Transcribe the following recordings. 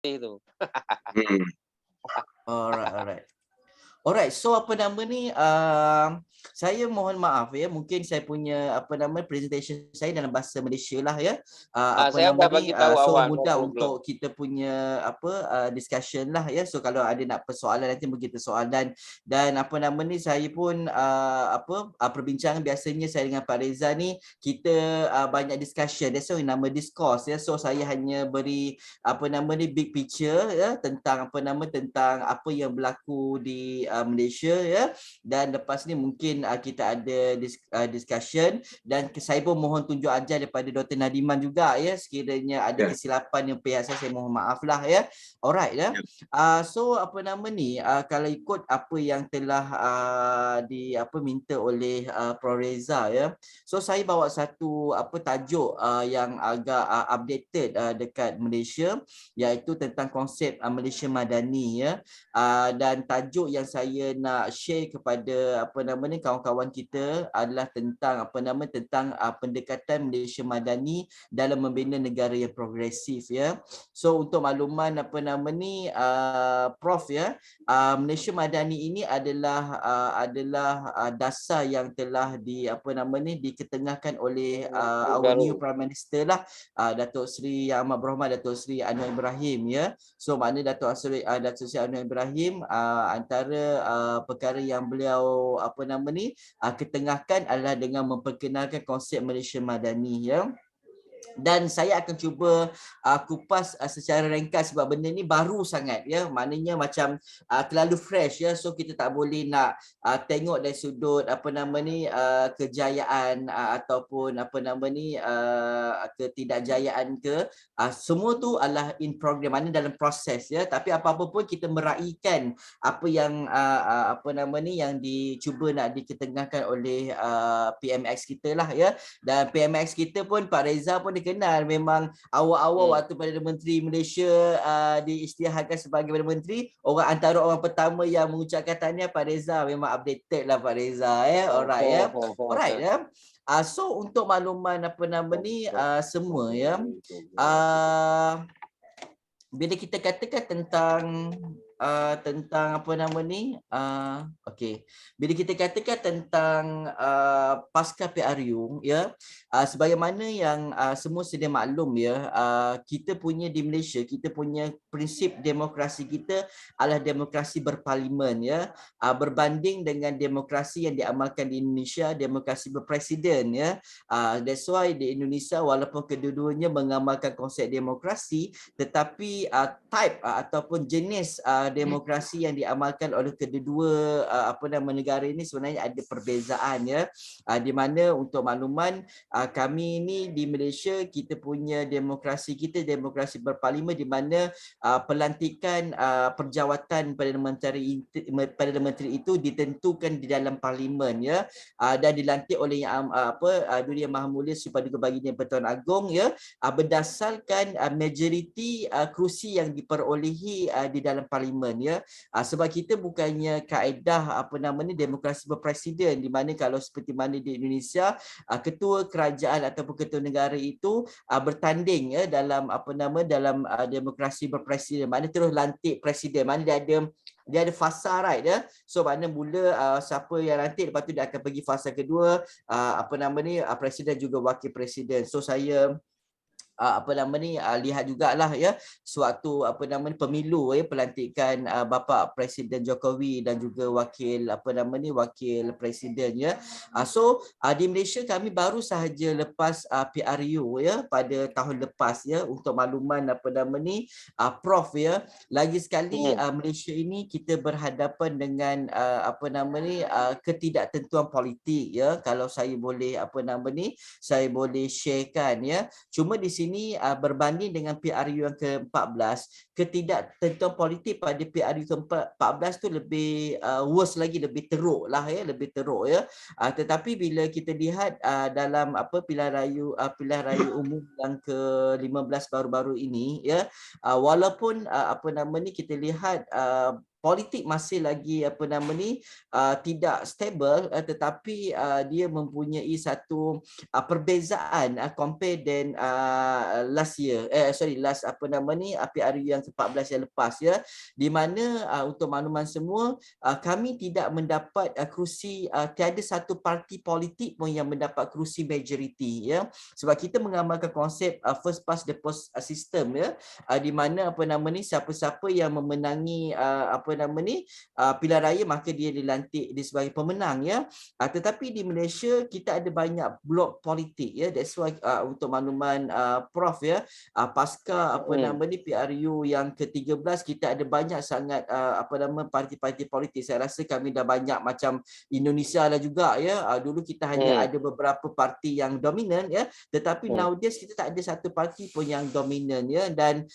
itu. Hmm. Alright, alright. Alright, so apa nama ni, saya mohon maaf ya, mungkin saya punya apa nama presentation saya dalam bahasa Malaysia lah ya. Apa Saya nama udah ni, bagi tahu so awak, no mudah problem. untuk kita punya apa discussion lah ya. So kalau ada nak persoalan nanti mungkin kita soal dan apa nama ni saya pun perbincangan biasanya saya dengan Pak Reza ni kita banyak discussion. That's why nama discourse ya. So saya hanya beri apa nama ni big picture ya tentang apa yang berlaku di Malaysia ya, dan lepas ni mungkin kita ada discussion, dan saya pun mohon tunjuk ajar daripada Dr. Nadiman juga ya, sekiranya ada Ya. kesilapan yang pihak saya mohon maaf lah ya. Alright ya. Ya. So apa nama ni, kalau ikut apa yang telah minta oleh Prof Reza ya, so saya bawa satu tajuk yang agak updated dekat Malaysia, iaitu tentang konsep Malaysia Madani ya. Dan tajuk yang saya nak share kepada kawan-kawan kita adalah tentang tentang pendekatan Malaysia Madani dalam membina negara yang progresif ya. So untuk makluman Prof ya, Malaysia Madani ini adalah dasar yang telah diketengahkan oleh our new Prime Minister lah, Datuk Seri Yang Amat Berhormat Datuk Seri Anwar Ibrahim ya. So maknanya Datuk Seri Anwar Ibrahim, antara perkara yang beliau ketengahkan adalah dengan memperkenalkan konsep Malaysia Madani ya. Dan saya akan cuba kupas secara ringkas sebab benda ni baru sangat ya, maknanya macam terlalu fresh ya. So kita tak boleh nak tengok dari sudut kejayaan ataupun ketidakjayaan ke, semua tu adalah in program, maknanya dalam proses ya. Tapi apa-apa pun kita meraihkan apa yang yang dicuba nak diketengahkan oleh PMX kita lah ya. Dan PMX kita pun Pak Reza pun dikenal memang awal-awal waktu Perdana Menteri Malaysia diisytiharkan sebagai Perdana Menteri, antara orang pertama yang mengucapkan tahniah Pak Reza. Memang updated lah Pak Reza ya. Alright ya. Alright ya. So untuk makluman semua ya, bila kita katakan tentang okey, bila kita katakan tentang pasca PRU ya, sebagaimana yang semua sedia maklum ya, kita punya di Malaysia, kita punya prinsip demokrasi kita adalah demokrasi berparlimen ya, berbanding dengan demokrasi yang diamalkan di Indonesia, demokrasi berpresiden ya. That's why di Indonesia walaupun kedua-duanya mengamalkan konsep demokrasi, tetapi type ataupun jenis demokrasi yang diamalkan oleh kedua-dua negara ini sebenarnya ada perbezaan ya. Di mana untuk makluman, kami ini di Malaysia kita punya demokrasi kita demokrasi berparlimen, di mana pelantikan perjawatan Perdana Menteri itu ditentukan di dalam parlimen ya, dan dilantik oleh Duli Yang Maha Mulia Sri Paduka Baginda Pertuan Agong ya, berdasarkan majoriti kerusi yang diperolehi di dalam parlimen ya. Sebab kita bukannya kaedah demokrasi berpresiden, di mana kalau seperti mana di Indonesia, ketua kerajaan ataupun ketua negara itu bertanding ya dalam dalam demokrasi berpresiden, maknanya terus lantik presiden, maknanya dia ada fasa right ya. So maknanya mula siapa yang lantik, lepas tu dia akan pergi fasa kedua, presiden juga wakil presiden. So saya lihat jugalah ya suatu pemilu ya, pelantikan bapa Presiden Jokowi dan juga wakil wakil presiden ya. So di Malaysia kami baru sahaja lepas PRU ya pada tahun lepas ya. Untuk makluman Prof ya, lagi sekali Malaysia ini kita berhadapan dengan ketidaktentuan politik ya, kalau saya boleh saya boleh sharekan ya. Cuma di sini berbanding dengan PRU yang ke-14, ketidaktentuan politik pada PRU ke-14 tu lebih worse lagi, lebih teruk lah ya, lebih teruk ya. Tetapi bila kita lihat dalam pilihan raya umum yang ke-15 baru-baru ini ya, walaupun kita lihat politik masih lagi tidak stable, tetapi dia mempunyai satu perbezaan compare dengan last PRU yang ke-14 yang lepas, ya, di mana untuk makluman semua, kami tidak mendapat kerusi, tiada satu parti politik pun yang mendapat kerusi majoriti, ya, sebab kita mengamalkan konsep first past the post system, ya, di mana siapa-siapa yang memenangi pilihan raya maka dia dilantik dia sebagai pemenang, ya. Tetapi di Malaysia kita ada banyak blok politik, ya, that's why untuk makluman Prof, ya, pasca PRU yang ke-13 kita ada banyak sangat parti-parti politik. Saya rasa kami dah banyak macam Indonesia lah juga, ya. Dulu kita hanya ada beberapa parti yang dominan, ya, tetapi nowadays kita tak ada satu parti pun yang dominan, ya, dan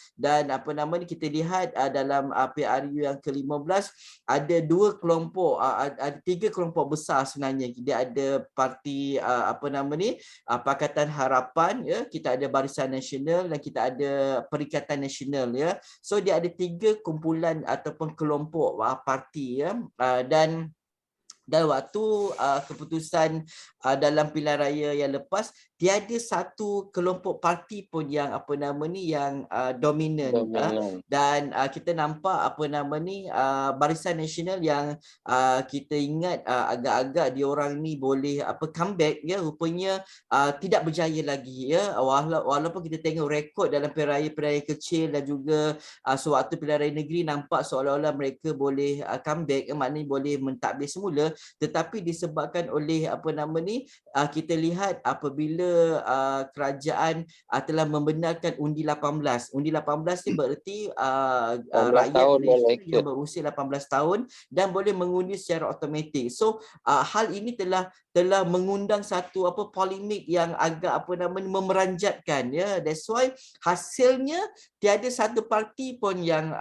kita lihat dalam PRU yang ke-15 ada dua kelompok, ada tiga kelompok besar sebenarnya. Dia ada parti Pakatan Harapan, ya, kita ada Barisan Nasional dan kita ada Perikatan Nasional, ya. So dia ada tiga kumpulan ataupun kelompok parti, ya, dan waktu keputusan dalam pilihan raya yang lepas tiada satu kelompok parti pun yang yang dominan, dan kita nampak Barisan Nasional yang kita ingat agak-agak diorang ni boleh comeback, ya, rupanya tidak berjaya lagi, ya, walaupun kita tengok rekod dalam pilihan raya kecil dan juga sewaktu pilihan raya negeri nampak seolah-olah mereka boleh comeback, maknanya boleh mentadbir semula, tetapi disebabkan oleh kita lihat apabila kerajaan telah membenarkan undi 18. Undi 18 ni bererti rakyat Malaysia yang berusia 18 tahun dan boleh mengundi secara automatik. So hal ini telah mengundang satu polemik yang agak memeranjatkan, ya. That's why hasilnya tiada satu parti pun yang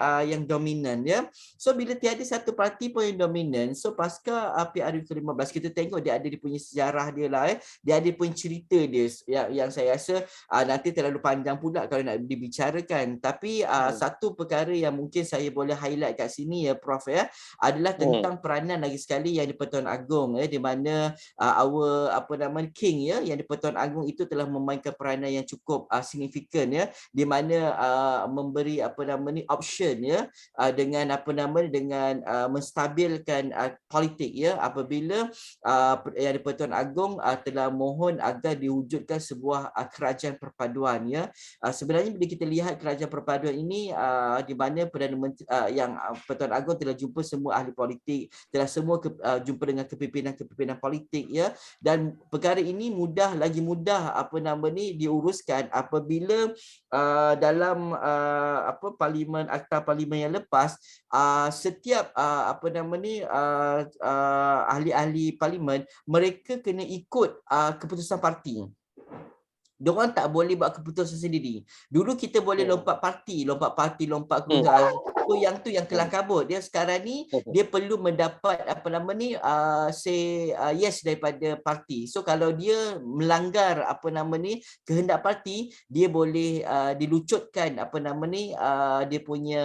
dominan, ya. So bila tiada satu parti pun yang dominan, so pasca PRU ke-15 kita tengok dia ada punya sejarah dia lah, dia ada punya cerita dia yang saya rasa nanti terlalu panjang pula kalau nak dibicarakan. Tapi satu perkara yang mungkin saya boleh highlight kat sini, ya, Prof, ya, adalah tentang peranan lagi sekali yang di-Pertuan Agong, ya, di mana King, ya, yang di-Pertuan Agong itu telah memainkan peranan yang cukup signifikan, ya, di mana memberi option, ya, dengan dengan menstabilkan politik, ya, apabila yang di-Pertuan Agong telah mohon agar diwujudkan sebuah kerajaan perpaduan, ya. Sebenarnya bila kita lihat kerajaan perpaduan ini di mana Perdana Menteri yang Pertuan Agong telah jumpa semua ahli politik, telah semua jumpa dengan kepimpinan politik, ya, dan perkara ini lagi mudah diuruskan apabila dalam akta parlimen yang lepas setiap ahli-ahli parlimen mereka kena ikut keputusan parti. Diorang tak boleh buat keputusan sendiri. Dulu kita boleh lompat keputusan. Tu yang kelang kabut. Dia sekarang ni dia perlu mendapat say yes daripada parti. So kalau dia melanggar kehendak parti, dia boleh dilucutkan dia punya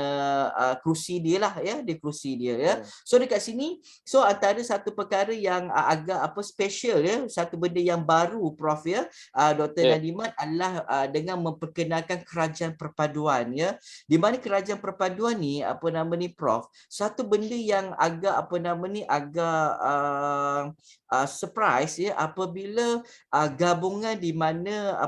kerusi dia lah, ya, kerusi dia, ya. So dekat sini, so antara satu perkara yang agak special, ya, satu benda yang baru, Prof, ya, Dr. Nadimat, adalah dengan memperkenalkan kerajaan perpaduan, ya, di mana kerajaan perpaduan ni Prof, satu benda yang agak surprise, ya, apabila gabungan di mana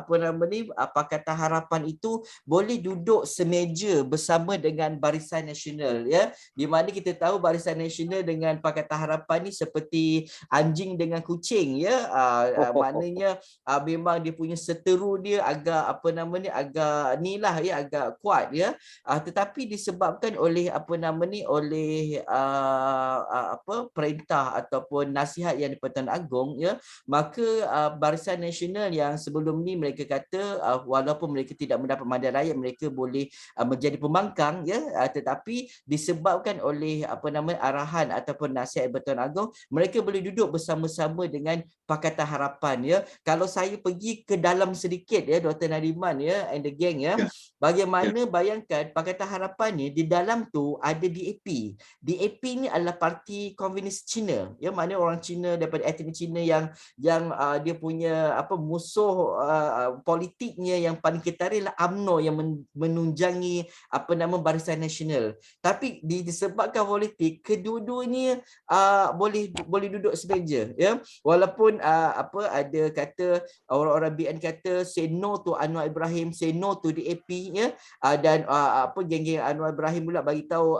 Pakatan Harapan itu boleh duduk semeja bersama dengan Barisan Nasional, ya, di mana kita tahu Barisan Nasional dengan Pakatan Harapan ni seperti anjing dengan kucing, ya. Maknanya memang dia punya seteru dia agak agak nilah, ya, agak kuat, ya. Tetapi disebabkan oleh perintah ataupun nasihat yang di-Pertuan Agong, ya, maka Barisan Nasional yang sebelum ni mereka kata walaupun mereka tidak mendapat mandat rakyat, mereka boleh menjadi pembangkang, ya, tetapi disebabkan oleh arahan ataupun nasihat di-Pertuan Agong, mereka boleh duduk bersama-sama dengan Pakatan Harapan, ya. Kalau saya pergi ke dalam sedikit, ya, Dr. Nariman, ya, and the gang, ya, bagaimana bayangkan Pakatan Harapan ni di dalam tu ada DAP. DAP ni adalah parti komunis Cina. Ya, mana orang Cina daripada etnik Cina yang dia punya musuh politiknya yang paling ketara ialah UMNO yang menunjangi Barisan Nasional. Tapi disebabkan politik, kedua-duanya boleh duduk semeja, ya. Walaupun ada kata orang-orang BN kata say no to Anwar Ibrahim, say no to DAP, ya. Dan geng-geng Anwar Ibrahim pula bagi tahu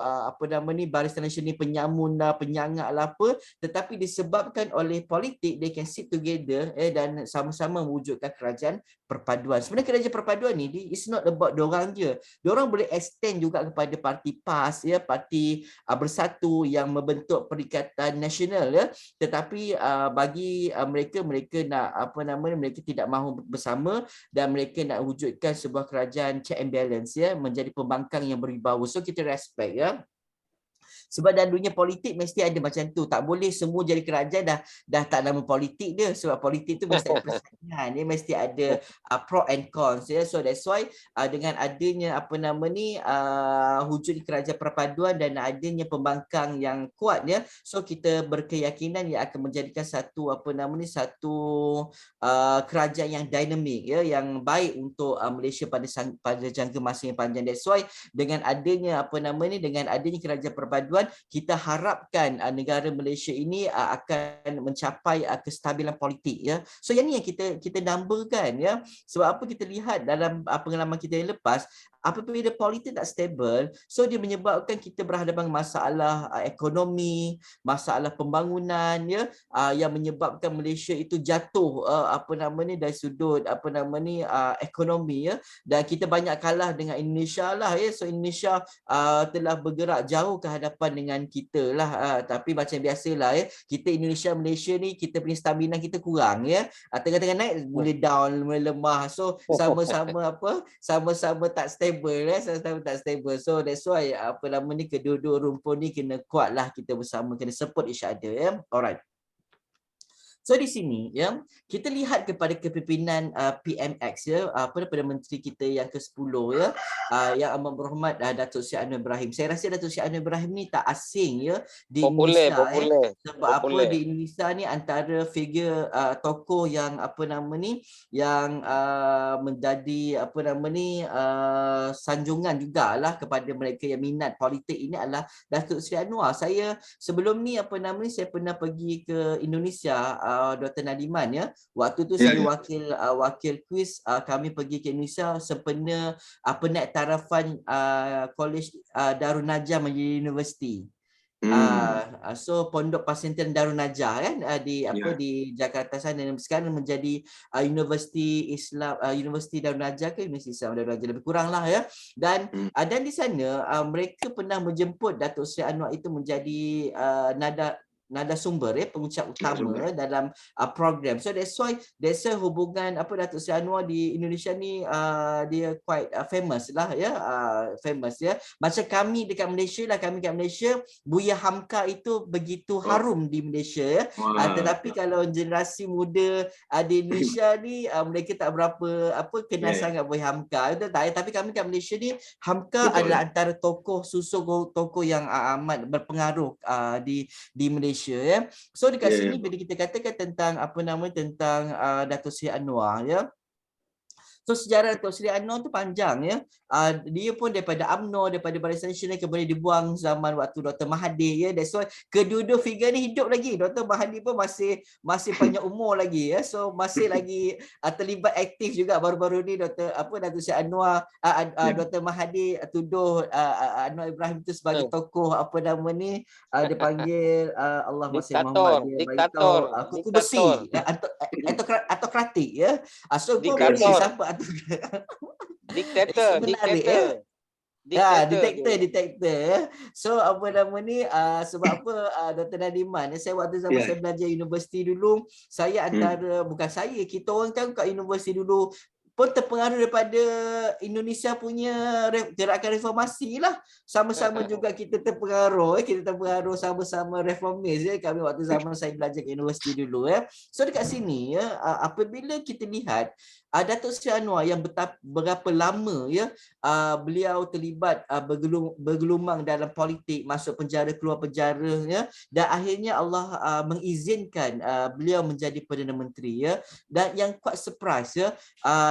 Barisan Nasional ni penyamun lah, penyangak lah apa, tetapi disebabkan oleh politik they can sit together dan sama-sama mewujudkan kerajaan perpaduan. Sebenarnya kerajaan perpaduan ni it's not about diorang je. Diorang boleh extend juga kepada parti PAS, ya, parti Bersatu yang membentuk Perikatan Nasional, ya. Tetapi bagi mereka nak mereka tidak mahu bersama dan mereka nak wujudkan sebuah kerajaan check and balance, ya, menjadi pembangkang yang berwibawa. So kita respect, ya. Sebab dalam dunia politik mesti ada macam tu. Tak boleh semua jadi kerajaan dah tak nama politik dia. Sebab politik tu mesti ada persaingan. Dia mesti ada pro and cons, ya. So that's why dengan adanya wujud kerajaan perpaduan dan adanya pembangkang yang kuat, ya. So kita berkeyakinan ia akan menjadikan satu kerajaan yang dinamik, ya, yang baik untuk Malaysia pada jangka masa yang panjang. That's why dengan adanya dengan adanya kerajaan perpaduan, kita harapkan negara Malaysia ini akan mencapai kestabilan politik, ya. So yang ni yang kita numberkan, ya. Sebab apa kita lihat dalam pengalaman kita yang lepas, apabila politik tak stable, so dia menyebabkan kita berhadapan masalah ekonomi, masalah pembangunan, ya, yang menyebabkan Malaysia itu jatuh dari sudut ekonomi, ya. Dan kita banyak kalah dengan Indonesia lah, ya. So Indonesia telah bergerak jauh ke hadapan dengan kita lah, tapi macam biasalah, ya, kita Indonesia Malaysia ni kita punya stamina kita kurang, ya. Tengah-tengah naik boleh down, boleh lemah. So sama-sama tak stable, ya. Sama-sama tak stable. So that's why kedua-dua rumpun ni kena kuat lah, kita bersama kena support each other, ya. Alright. So di sini, ya, kita lihat kepada kepimpinan PMX, ya, Perdana Menteri kita yang ke-10, ya, yang amat berhormat Datuk Seri Anwar Ibrahim. Saya rasa Datuk Seri Anwar Ibrahim ni tak asing, ya, di Indonesia, sebab di Indonesia ni antara figure tokoh yang yang menjadi sanjungan jugalah kepada mereka yang minat politik ini adalah Datuk Seri Anwar. Saya sebelum ni saya pernah pergi ke Indonesia, Dr. Nadiman, ya. Waktu tu saya wakil kuis, kami pergi ke Indonesia sempena penaik tarafan College Darul Najah menjadi universiti. So Pondok Pasantren Darul Najah, kan, di Jakarta sana, sekarang menjadi Universiti Islam, Universiti Darul Najah ke Universiti Islam Darul Najah, lebih kurang lah, ya. Dan di sana mereka pernah menjemput Datuk Seri Anwar itu menjadi nada sumber, pengucap utama dalam program. So that's why hubungan Datuk Seri Anwar di Indonesia ni dia quite famous lah, ya, famous, ya. Macam kami dekat Malaysia lah, kami kat Malaysia Buya Hamka itu begitu harum di Malaysia, ya. Tetapi kalau generasi muda di Indonesia ni mereka tak berapa kenal sangat Buya Hamka, betul tak? Tapi kami kat Malaysia ni Hamka adalah antara tokoh yang amat berpengaruh di Malaysia, ya. So dekat sini bila kita katakan tentang tentang Datuk Seri Anwar, ya. So sejarah Datuk Seri Anwar tu panjang, ya. Dia pun daripada UMNO, daripada Barisan Nasional, kemudian dibuang zaman waktu Dr. Mahathir, ya. That's why kedua-dua figure ni hidup lagi. Dr. Mahathir pun masih panjang umur lagi, ya. So masih lagi terlibat aktif juga. Baru-baru ni Datuk Seri Anwar, Dr. Mahathir tuduh Anwar Ibrahim tu sebagai tokoh dia panggil Allah masih Muhammad, dia bagi tahu kuku besi, autokratik, ya. So kau boleh siapa diktator. Detektor. So sebab Dr. Nadiman, saya waktu zaman saya belajar universiti dulu, saya antara bukan saya, kita orang kan kat universiti dulu pun terpengaruh daripada Indonesia punya gerakan reformasi lah. Sama-sama juga kita terpengaruh, sama-sama reformis ya. Kami waktu zaman saya belajar ke universiti dulu ya. So dekat sini ya, apabila kita lihat Datuk Seri Anwar yang berapa lama ya beliau terlibat bergelumang dalam politik, masuk penjara, keluar penjara ya, dan akhirnya Allah mengizinkan beliau menjadi Perdana Menteri ya. Dan yang quite surprise ya,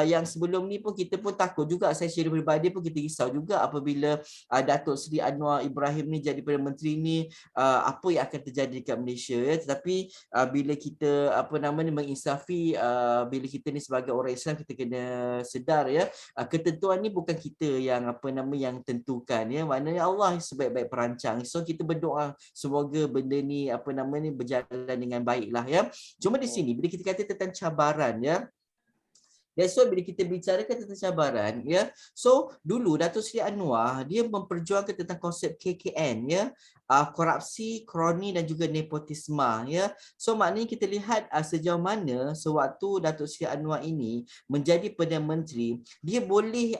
yang sebelum ni pun kita pun takut juga, saya secara peribadi pun kita risau juga apabila Datuk Seri Anwar Ibrahim ni jadi Perdana Menteri ni, apa yang akan terjadi dekat Malaysia ya. Tetapi bila kita menginsafi, bila kita ni sebagai orang Islam, kita kena sedar ya, ketentuan ni bukan kita yang yang tentukan ya, maknanya Allah sebaik-baik perancang. So kita berdoa semoga benda ni berjalan dengan baiklah ya. Cuma di sini bila kita kata tentang cabaran ya, that's why bila kita bicarakan tentang cabaran ya, so dulu Datuk Seri Anwar dia memperjuangkan tentang konsep KKN ya, korupsi, kroni dan juga nepotisme ya. So maknanya kita lihat sejauh mana sewaktu Datuk Seri Anwar ini menjadi Perdana Menteri, dia boleh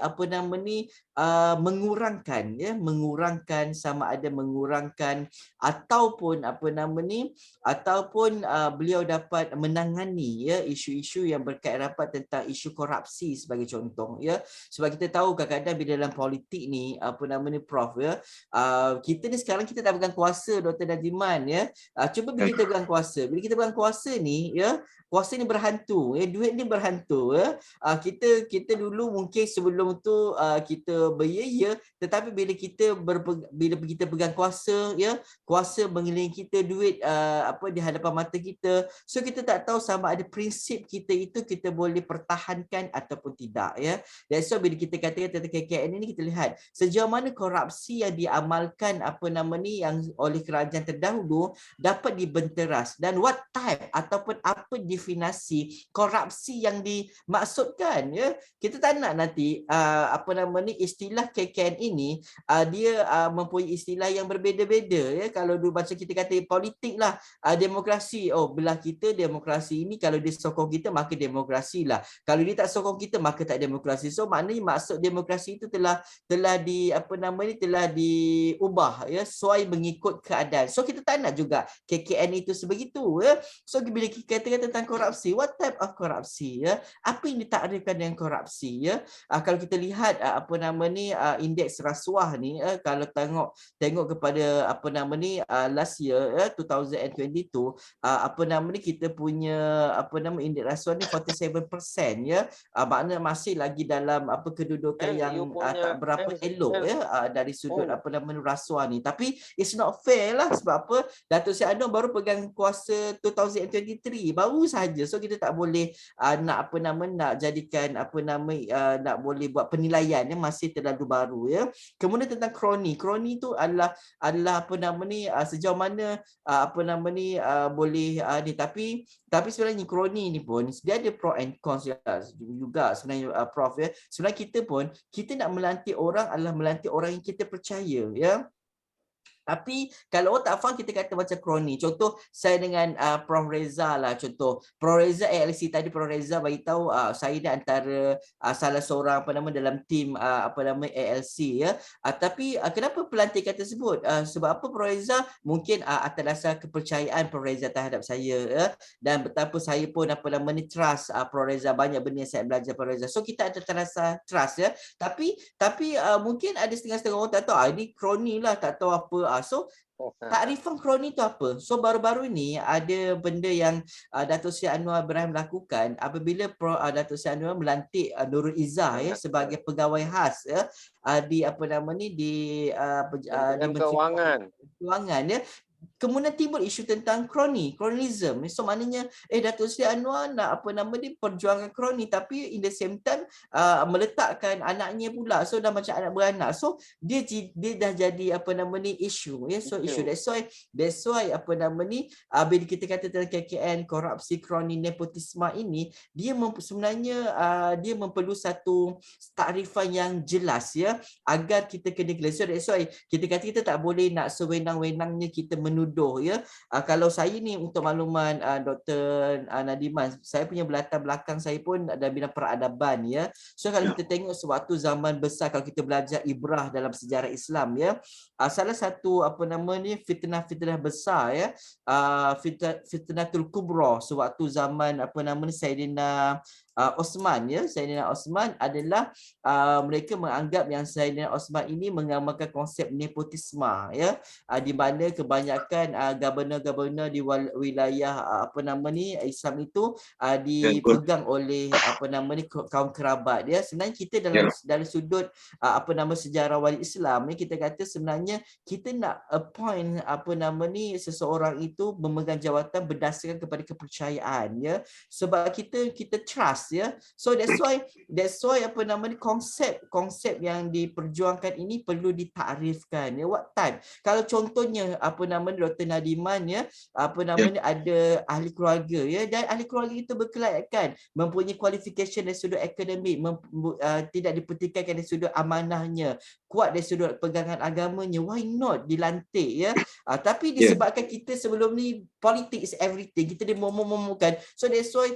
mengurangkan ya, mengurangkan sama ada mengurangkan ataupun beliau dapat menangani ya isu-isu yang berkait rapat tentang isu korupsi sebagai contoh ya. Sebab kita tahu kadang-kadang bila dalam politik ni Prof ya, kita ni sekarang kita dah pegang kuasa, Dr. Najiman ya. Cuba bila kita pegang kuasa, bila kita pegang kuasa ni ya, kuasa ni berhantu ya, duit ni berhantu ya. Kita dulu mungkin sebelum tu kita beria, tetapi bila kita pegang kuasa ya, kuasa mengelilingi kita, duit di hadapan mata kita, so kita tak tahu sama ada prinsip kita itu kita boleh pertahankan ataupun tidak ya. That's why bila kita katakan tentang KKN ini, kita lihat sejauh mana korupsi yang diamalkan yang oleh kerajaan terdahulu dapat dibenteras, dan what type ataupun apa definisi korupsi yang dimaksudkan ya. Kita tak nak nanti istilah KKN ini dia mempunyai istilah yang berbeza-beza ya. Kalau dulu baca kita kata politik lah, demokrasi, oh belah kita demokrasi ini, kalau dia sokong kita maka demokrasi lah, kalau dia tak sokong kita maka tak demokrasi. So maknanya maksud demokrasi itu telah diubah ya, sesuai mengikut keadaan. So kita tak nak juga KKN itu sebegitu ya. So bila kita katakan tentang korupsi, what type of korupsi ya, apa yang ditakrifkan dengan korupsi ya. Kalau kita lihat indeks rasuah ni, kalau tengok kepada last year 2022, kita punya indeks rasuah ni 47% ya. Maknanya masih lagi dalam kedudukan yang tak berapa elok ya dari sudut rasuah ni. Tapi it's not fair lah. Sebab apa? Datuk Seri Anwar baru pegang kuasa 2023 baru saja. So kita tak boleh nak jadikan nak boleh buat penilaian yang masih terlalu baru ya. Kemudian tentang kroni tu adalah sejauh mana boleh ni, tapi sebenarnya kroni ni pun dia ada pro and cons juga sebenarnya Prof ya. Sebenarnya kita nak melantik orang adalah melantik orang yang kita percaya ya. Tapi kalau orang tak faham, kita kata macam kroni. Contoh saya dengan Prof Reza lah, contoh Prof Reza ALC tadi, Prof Reza bagi tahu saya ni antara salah seorang dalam tim ALC ya. Tapi kenapa pelantikan tersebut? Sebab apa Prof Reza? Mungkin atas dasar kepercayaan Prof Reza terhadap saya ya, dan betapa saya pun trust Prof Reza, banyak benda yang saya belajar Prof Reza. So kita ada terasa trust ya. Tapi mungkin ada setengah-setengah orang tak tahu ini kroni lah, tak tahu apa. So takrifan kroni tu apa? So baru-baru ini ada benda yang Datuk Seri Anwar Ibrahim lakukan apabila Datuk Seri Anwar melantik Nurul Izzah ya sebagai pegawai khas ya di Kewangan ya. Kemudian timbul isu tentang kronism. So maknanya Datuk Seri Anwar nak perjuangan kroni, tapi in the same time meletakkan anaknya pula. So dah macam anak beranak. So dia dah jadi isu ya. So isu that's why bila kita kata tentang KKN, korupsi, kroni, nepotisme ini, dia sebenarnya dia memperlu satu takrifan yang jelas ya agar kita kena jelas. So that's why kita kata kita tak boleh nak sewenang-wenangnya kita menuduh menuduh ya. Kalau saya ni untuk makluman Dr. Nadiman, saya punya latar belakang saya pun dalam bidang peradaban ya. So kalau kita tengok sewaktu zaman besar, kalau kita belajar ibrah dalam sejarah Islam ya, salah satu fitnah-fitnah besar ya, fitnatul kubra sewaktu zaman Saidina Osman ya. Saidina Osman adalah mereka menganggap yang Saidina Osman ini mengamalkan konsep nepotisme ya, di mana kebanyakan governor-governor di wilayah Islam itu dipegang oleh kaum kerabat dia. Sebenarnya kita dalam sudut sejarah wali Islam ni, kita kata sebenarnya kita nak appoint seseorang itu memegang jawatan berdasarkan kepada kepercayaan ya, sebab kita trust ya. So that's why konsep yang diperjuangkan ini perlu ditakrifkan ya. What time kalau contohnya Dr. Nadiman ya, ada ahli keluarga ya, dan ahli keluarga itu berkelayakan, mempunyai qualification dari sudut akademik, tidak dipertikaikan dari sudut amanahnya, kuat dari sudut pegangan agamanya, why not dilantik ya. Tapi disebabkan kita sebelum ni politik is everything, kita dimomong-momongkan, so that's why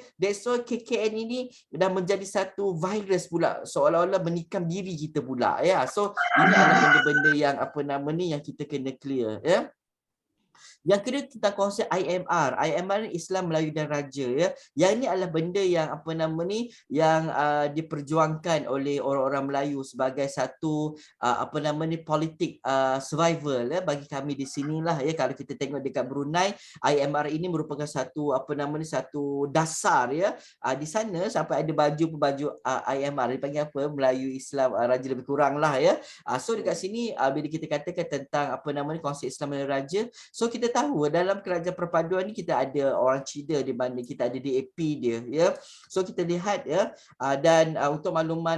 KKN ini dah menjadi satu virus pula, seolah-olah menikam diri kita pula ya. So ini adalah benda-benda yang yang kita kena clear ya. Yang kedua tentang konsep IMR. IMR ni Islam, Melayu dan Raja ya. Yang ini adalah benda yang yang diperjuangkan oleh orang-orang Melayu sebagai satu politik survival ya bagi kami di sinilah ya. Kalau kita tengok dekat Brunei, IMR ini merupakan satu satu dasar ya. Di sana sampai ada baju IMR, dipanggil apa, Melayu Islam Raja, lebih kurang lah ya. So dekat sini bila kita katakan tentang konsep Islam Melayu Raja, so kita tahu dalam kerajaan perpaduan ni kita ada orang Cina, di mana kita ada DAP dia ya. So kita lihat ya, dan untuk makluman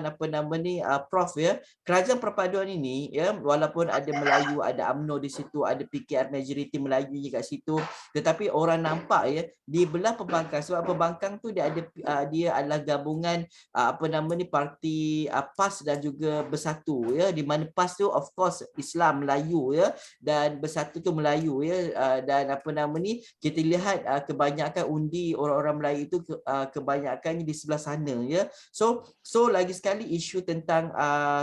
Prof ya, kerajaan perpaduan ini ya, walaupun ada Melayu, ada UMNO di situ, ada PKR majoriti Melayu kat situ, tetapi orang nampak ya di belah pembangkang, sebab pembangkang tu dia adalah gabungan parti PAS dan juga Bersatu ya, di mana PAS tu of course Islam Melayu ya, dan Bersatu tu Melayu ya. Dan kita lihat kebanyakan undi orang-orang Melayu itu kebanyakannya di sebelah sana ya. So lagi sekali isu tentang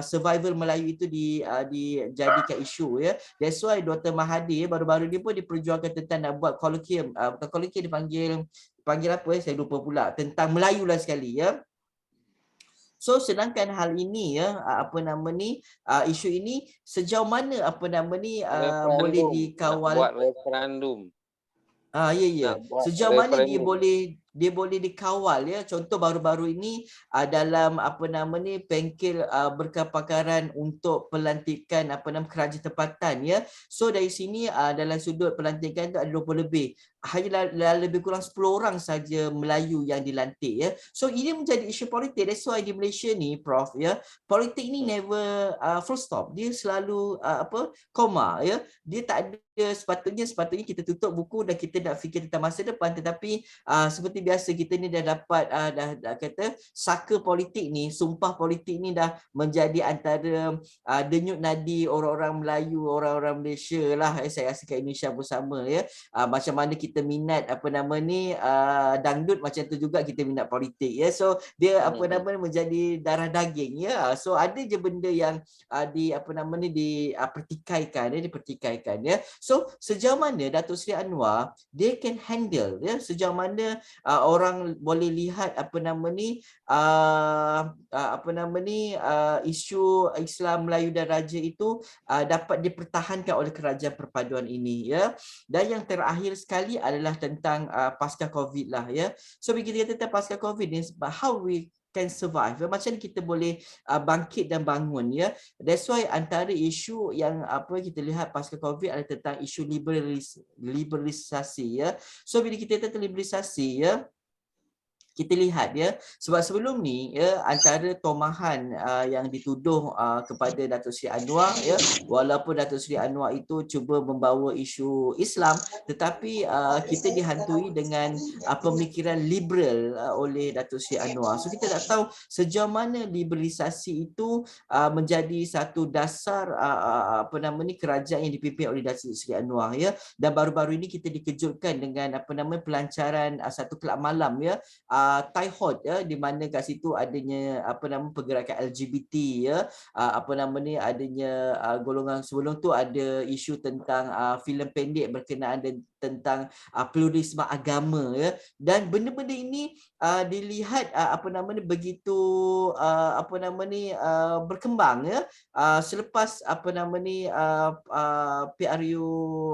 survival Melayu itu dijadikan isu ya. That's why Dr. Mahathir baru-baru ni pun diperjuangkan tentang nak buat kolokvium, bukan kolokvium, dipanggil apa ya, saya lupa pula, tentang Melayu lah sekali ya. So sedangkan hal ini ya, isu ini sejauh mana boleh dikawal, buat referendum. Ya. Sejauh mana dia boleh dikawal ya. Contoh baru-baru ini dalam bengkel berkepakaran untuk pelantikan kerajaan tempatan ya. So dari sini dalam sudut pelantikan tu ada 20 lebih. Hanya lebih kurang 10 orang saja Melayu yang dilantik ya. So ini menjadi isu politik. That's why di Malaysia ni Prof ya, politik ni never full stop. Dia selalu koma ya. Dia tak ada sepatutnya kita tutup buku dan kita nak fikir tentang masa depan, tetapi seperti biasa kita ni dah dapat dah kata saka politik ni, sumpah politik ni dah menjadi antara denyut nadi orang-orang Melayu, orang-orang Malaysia lah. Saya rasa kat Indonesia pun sama ya. Macam mana kita minat dangdut, macam tu juga kita minat politik ya. So dia menjadi darah daging ya. So ada je benda yang dipertikaikan ya. So sejauh mana Datuk Seri Anwar dia can handle ya, sejauh mana orang boleh lihat isu Islam Melayu dan Raja itu dapat dipertahankan oleh kerajaan perpaduan ini ya. Dan yang terakhir sekali adalah tentang pasca Covid lah ya. So bila kita kata tentang pasca Covid ni, how we can survive, macam kita boleh bangkit dan bangun ya. That's why antara isu yang kita lihat pasca Covid adalah tentang isu liberalisasi ya. So bila kita kata liberalisasi ya, kita lihat ya, sebab sebelum ni ya, antara tomahan yang dituduh kepada Datuk Seri Anwar ya, walaupun Datuk Seri Anwar itu cuba membawa isu Islam, tetapi kita dihantui dengan pemikiran liberal oleh Datuk Seri Anwar. So kita tak tahu sejauh mana liberalisasi itu menjadi satu dasar apa nama ni, kerajaan yang dipimpin oleh Datuk Seri Anwar ya. Dan baru-baru ini kita dikejutkan dengan apa nama pelancaran satu kelab malam ya, Thai Hot ya, di mana kat situ adanya apa nama pergerakan LGBT ya, apa nama ni, adanya golongan sebelum tu ada isu tentang filem pendek berkenaan tentang pluralisme agama ya, dan benda-benda ini dilihat apa nama ni begitu apa nama ni berkembang ya, selepas apa nama ni PRU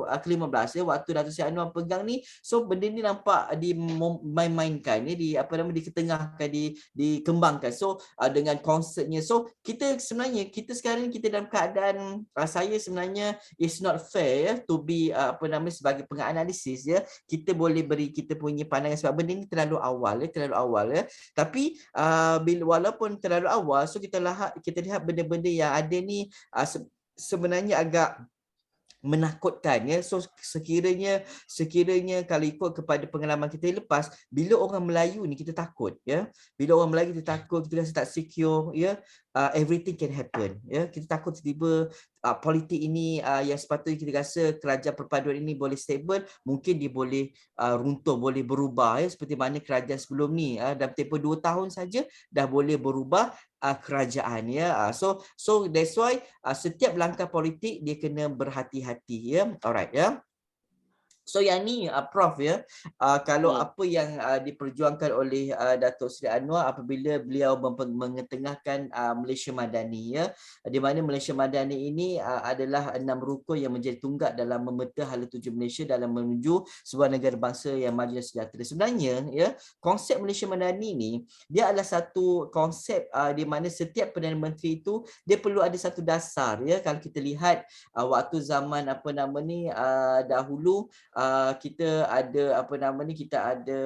ke-15 ya, waktu Datuk Seri Anwar pegang ni. So benda ni nampak dimain-mainkan ya, di apa nama diketengahkan, dikembangkan. So dengan konsepnya, so kita sebenarnya sekarang kita dalam keadaan saya sebenarnya it's not fair ya, to be apa nama sebagai penganalisis ya, kita boleh beri kita punya pandangan sebab benda ni terlalu awal ya. Tapi walaupun terlalu awal, so kita lihat benda-benda yang ada ni sebenarnya agak menakutkan ya. So sekiranya kalau ikut kepada pengalaman kita lepas, bila orang Melayu ni kita takut ya, bila orang Melayu kita takut, kita rasa tak secure ya, everything can happen ya. Kita takut tiba-tiba politik ini yang sepatutnya kita rasa kerajaan perpaduan ini boleh stable, mungkin dia boleh runtuh, boleh berubah ya, seperti mana kerajaan sebelum ni dalam tempoh 2 tahun saja dah boleh berubah kerajaan ya. So that's why setiap langkah politik dia kena berhati-hati ya. Alright ya. So yang ni Prof ya, kalau apa yang diperjuangkan oleh Datuk Seri Anwar apabila beliau mengetengahkan Malaysia Madani ya, di mana Malaysia Madani ini adalah 6 rukun yang menjadi tunggak dalam memeta hala tuju Malaysia dalam menuju sebuah negara bangsa yang maju dan sejahtera. Sebenarnya ya, konsep Malaysia Madani ni dia adalah satu konsep di mana setiap Perdana Menteri itu dia perlu ada satu dasar ya. Kalau kita lihat waktu zaman apa nama ni dahulu, kita ada apa nama ni, kita ada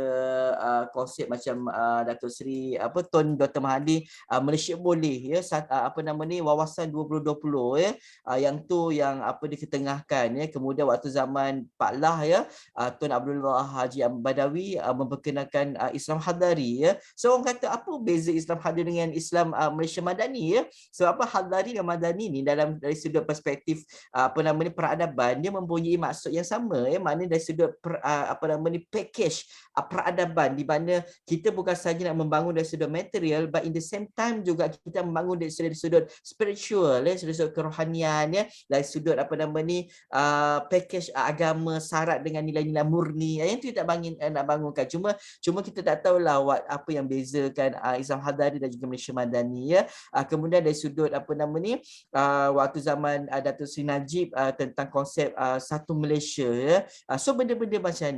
konsep macam Datuk Seri Tun Dr. Mahathir, Malaysia boleh ya, apa nama ni, wawasan 2020 ya, yang tu yang apa diketengahkan ya. Kemudian waktu zaman Pak Lah ya, Tun Abdullah Haji Badawi memperkenalkan Islam Hadari ya. So orang kata apa beza Islam Hadari dengan Islam Malaysia Madani ya? So apa Hadari dan Madani ni dari sudut perspektif apa nama ni peradaban, dia mempunyai maksud yang sama ya. Maknanya dari sudut apa nama ni package peradaban, di mana kita bukan saja nak membangun dari sudut material, but in the same time juga kita membangun dari sudut spiritual ya, dari sudut kerohanian ya, dari sudut apa nama ni package agama syarat dengan nilai-nilai murni yang kita nak bangunkan. Cuma kita tak tahulah apa yang bezakan Islam Hadari dan juga Malaysia Madani ya. Kemudian dari sudut apa nama ni waktu zaman Datuk Seri Najib tentang konsep satu Malaysia ya. So benda-benda macam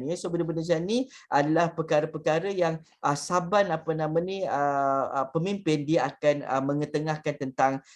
ni, adalah perkara-perkara yang saban apa nama ni pemimpin dia akan mengetengahkan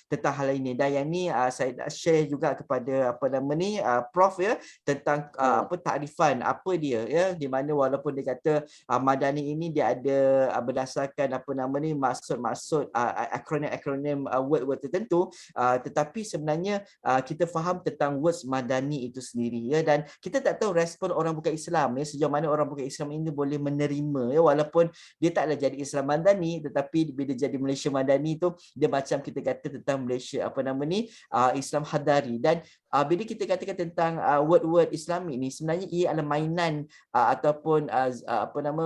tentang hal ini. Dan yang ni saya nak share juga kepada apa nama ni Prof ya, tentang apa takrifan apa dia ya, di mana walaupun dia kata Madani ini dia ada berdasarkan apa nama ni maksud akronim word tertentu, tetapi sebenarnya kita faham tentang words Madani itu sendiri ya, dan kita tak tahu respon orang bukan Islam ya, sejauh mana orang bukan Islam ini boleh menerima ya, walaupun dia taklah jadi Islam Madani, tetapi bila jadi Malaysia Madani tu dia macam kita kata tentang Malaysia apa nama ni Islam Hadari. Dan bila kita katakan tentang word-word Islami ni, sebenarnya ia adalah mainan ataupun apa nama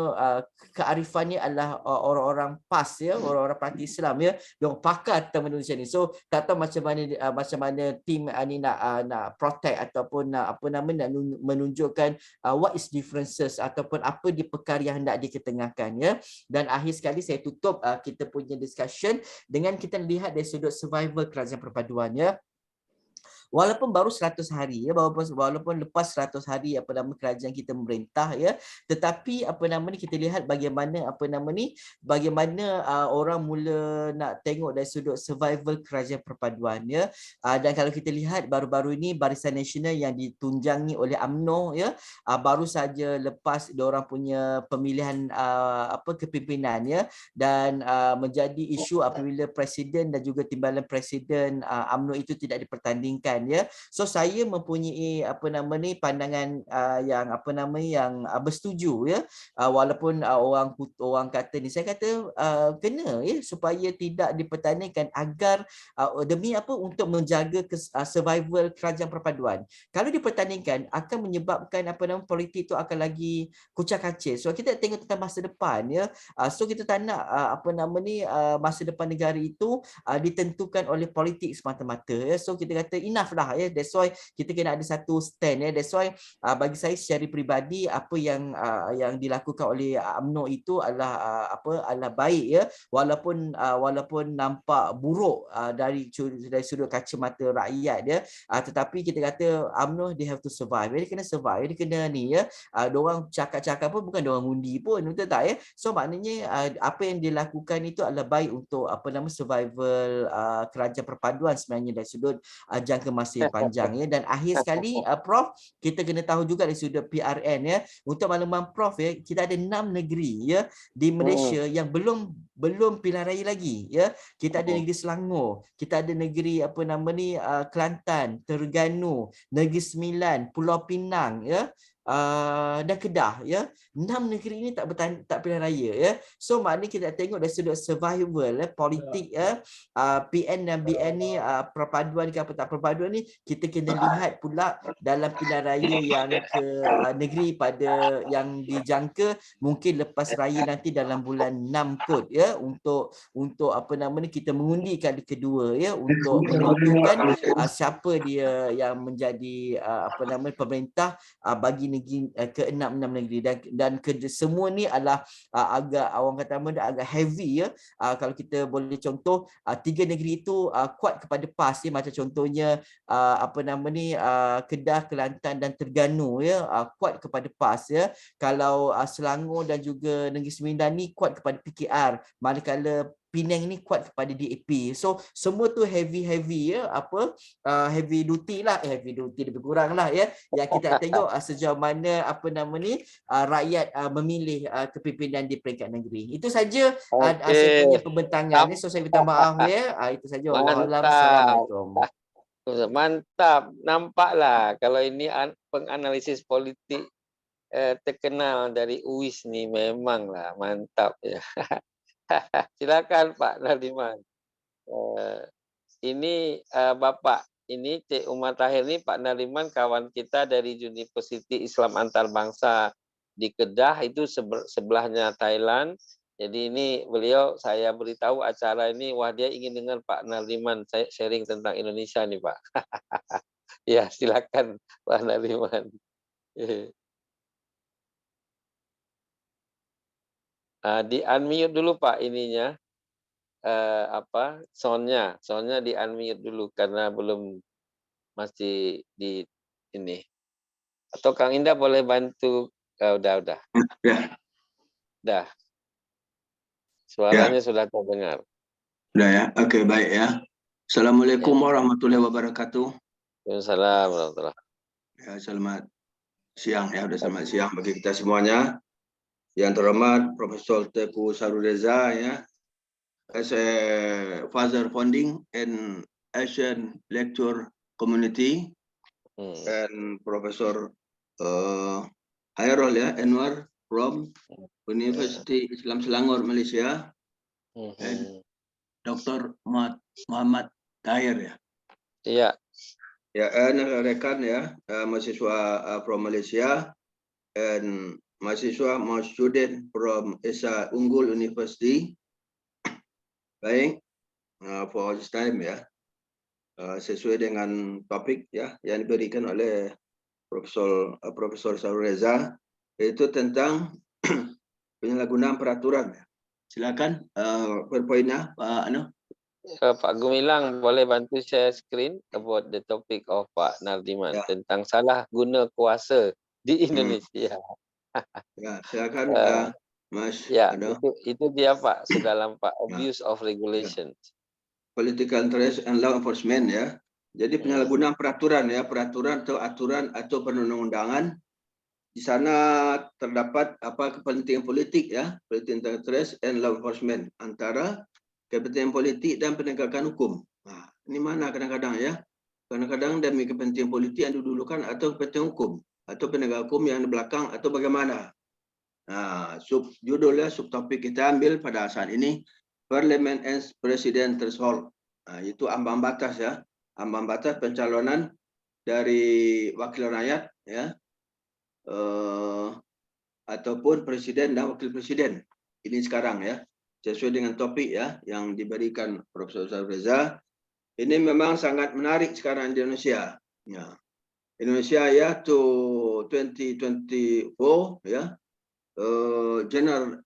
kearifannya adalah orang-orang PAS ya, orang-orang parti Islam ya, dia pakar tentang benda macam ni. So tak tahu macam mana tim ni nak protect ataupun nak apa nama nak menunjukkan what is differences ataupun apa di perkara yang hendak diketengahkan ya. Dan akhir sekali saya tutup kita punya discussion dengan kita lihat dari sudut survival kerajaan perpaduan ya. walaupun baru 100 hari ya, walaupun lepas 100 hari apa nama kerajaan kita memerintah ya, tetapi apa nama ni kita lihat bagaimana bagaimana orang mula nak tengok dari sudut survival kerajaan perpaduan ya. Dan kalau kita lihat baru-baru ini Barisan Nasional yang ditunjangi oleh UMNO ya, baru saja lepas diorang punya pemilihan kepimpinan ya, dan menjadi isu apabila presiden dan juga timbalan presiden UMNO itu tidak dipertandingkan ya. So saya mempunyai pandangan yang bersetuju ya, walaupun orang kata ni, saya kata kena ya supaya tidak dipertandingkan agar demi apa, untuk menjaga survival kerajaan perpaduan. Kalau dipertandingkan akan menyebabkan politik itu akan lagi kucak-kacir. So kita tengok tentang masa depan ya. So kita tak nak masa depan negara itu ditentukan oleh politik semata-mata ya. So kita kata enough lah ya. That's why kita kena ada satu stand ya. That's why bagi saya secara peribadi apa yang dilakukan oleh UMNO itu adalah adalah baik ya, walaupun nampak buruk dari sudut kacamata rakyat ya, tetapi kita kata UMNO they have to survive. Dia kena survive, dia kena ni ya. Diorang cakap-cakap pun bukan diorang undi pun, betul tak ya? So maknanya apa yang dilakukan itu adalah baik untuk survival kerajaan perpaduan sebenarnya dari sudut jangka masa yang panjang ya. Dan akhir sekali Prof, kita kena tahu juga dari sudut PRN ya. Untuk makluman Prof ya, kita ada 6 negeri ya di Malaysia yang belum pilihan raya lagi ya. Kita ada negeri Selangor, kita ada negeri Kelantan, Terengganu, Negeri Sembilan, Pulau Pinang ya, dan Kedah ya. 6 negeri ini tak pilihan raya ya. So maknanya kita tengok dari sudut survival politik ya, PN dan BN ni perpaduan ke apa tak perpaduan ni, kita kena lihat pula dalam pilihan raya yang ke negeri pada yang dijangka mungkin lepas raya nanti dalam bulan 6 kot ya, untuk kita mengundikan di kedua ya, untuk menentukan siapa dia yang menjadi pemerintah bagi negeri ke-6 negeri, dan semua ni adalah agak orang kata agak heavy ya. Kalau kita boleh contoh 3 negeri itu kuat kepada PAS ya, macam contohnya Kedah, Kelantan dan Terengganu ya, kuat kepada PAS ya. Kalau Selangor dan juga Negeri Sembilan ni kuat kepada PKR, manakala Penang ni kuat kepada DAP. So semua tu heavy ya, heavy duty lah, heavy duty lebih kurang lah ya. Yang kita tengok sejauh mana rakyat memilih kepimpinan di peringkat negeri. Itu saja saya punya pembentangan ni. So saya minta maaf ya. Itu saja. Wassalamualaikum. Mantap. Nampaklah kalau ini penganalisis politik terkenal dari UIS ni, memanglah mantap ya. Silakan Pak Narliman. Ini Bapak, ini Cik Umar Tahir ni, Pak Narliman kawan kita dari Universiti Islam Antarabangsa di Kedah, itu sebelahnya Thailand. Jadi ini beliau, saya beritahu acara ini, wah dia ingin dengar Pak Narliman sharing tentang Indonesia nih Pak. Ya silakan Pak Narliman. Di unmute dulu Pak ininya, soundnya di unmute dulu karena belum, masih di ini. Atau Kang Indah boleh bantu? Udah. Dah. Suaranya sudah terdengar. Sudah ya, oke baik ya. Assalamualaikum warahmatullahi wabarakatuh. Waalaikumsalam warahmatullahi. Ya, selamat siang ya, udah selamat siang bagi kita semuanya. Yang terhormat Profesor Teuku Sarul Reza ya, as a father founding and Asian lecture community, and Profesor Hairul ya Anwar from University Islam Selangor Malaysia, and Dr. Muhammad Tahir ya. Iya. Ya, rekan ya, mahasiswa from Malaysia, and mahasiswa student from Esa Unggul University. Baik, for this time ya, sesuai dengan topik ya yang diberikan oleh Profesor Sarul Reza, yaitu tentang penyalahgunaan peraturan. Silakan poinnya Pak Pak Gumilang boleh bantu share screen about the topic of Pak Nardiman Ya, tentang salah guna kuasa di hmm, Indonesia. ya, silakan Uh, Mas. ya, Ada. itu dia Pak, sudah nampak Ya, abuse of ya. regulation. Political interest and law enforcement ya. Jadi Hmm. penyalahgunaan peraturan ya, peraturan atau aturan atau perundang-undangan. Di sana terdapat apa kepentingan politik ya, political interest and law enforcement antara kepentingan politik dan penegakan hukum. Nah, ini mana kadang-kadang ya? Kadang-kadang demi kepentingan politik yang didulukan atau kepentingan hukum atau penegak hukum yang di belakang atau bagaimana? Nah, judulnya subtopik kita ambil pada saat ini Parliament and President Threshold. Nah, itu ambang batas ya, ambang batas pencalonan dari wakil rakyat ya, ataupun presiden dan wakil presiden. Ini sekarang ya, sesuai dengan topik ya yang diberikan Profesor Reza. Ini memang sangat menarik sekarang di Indonesia. Ya. Indonesia ya to 2024 ya, general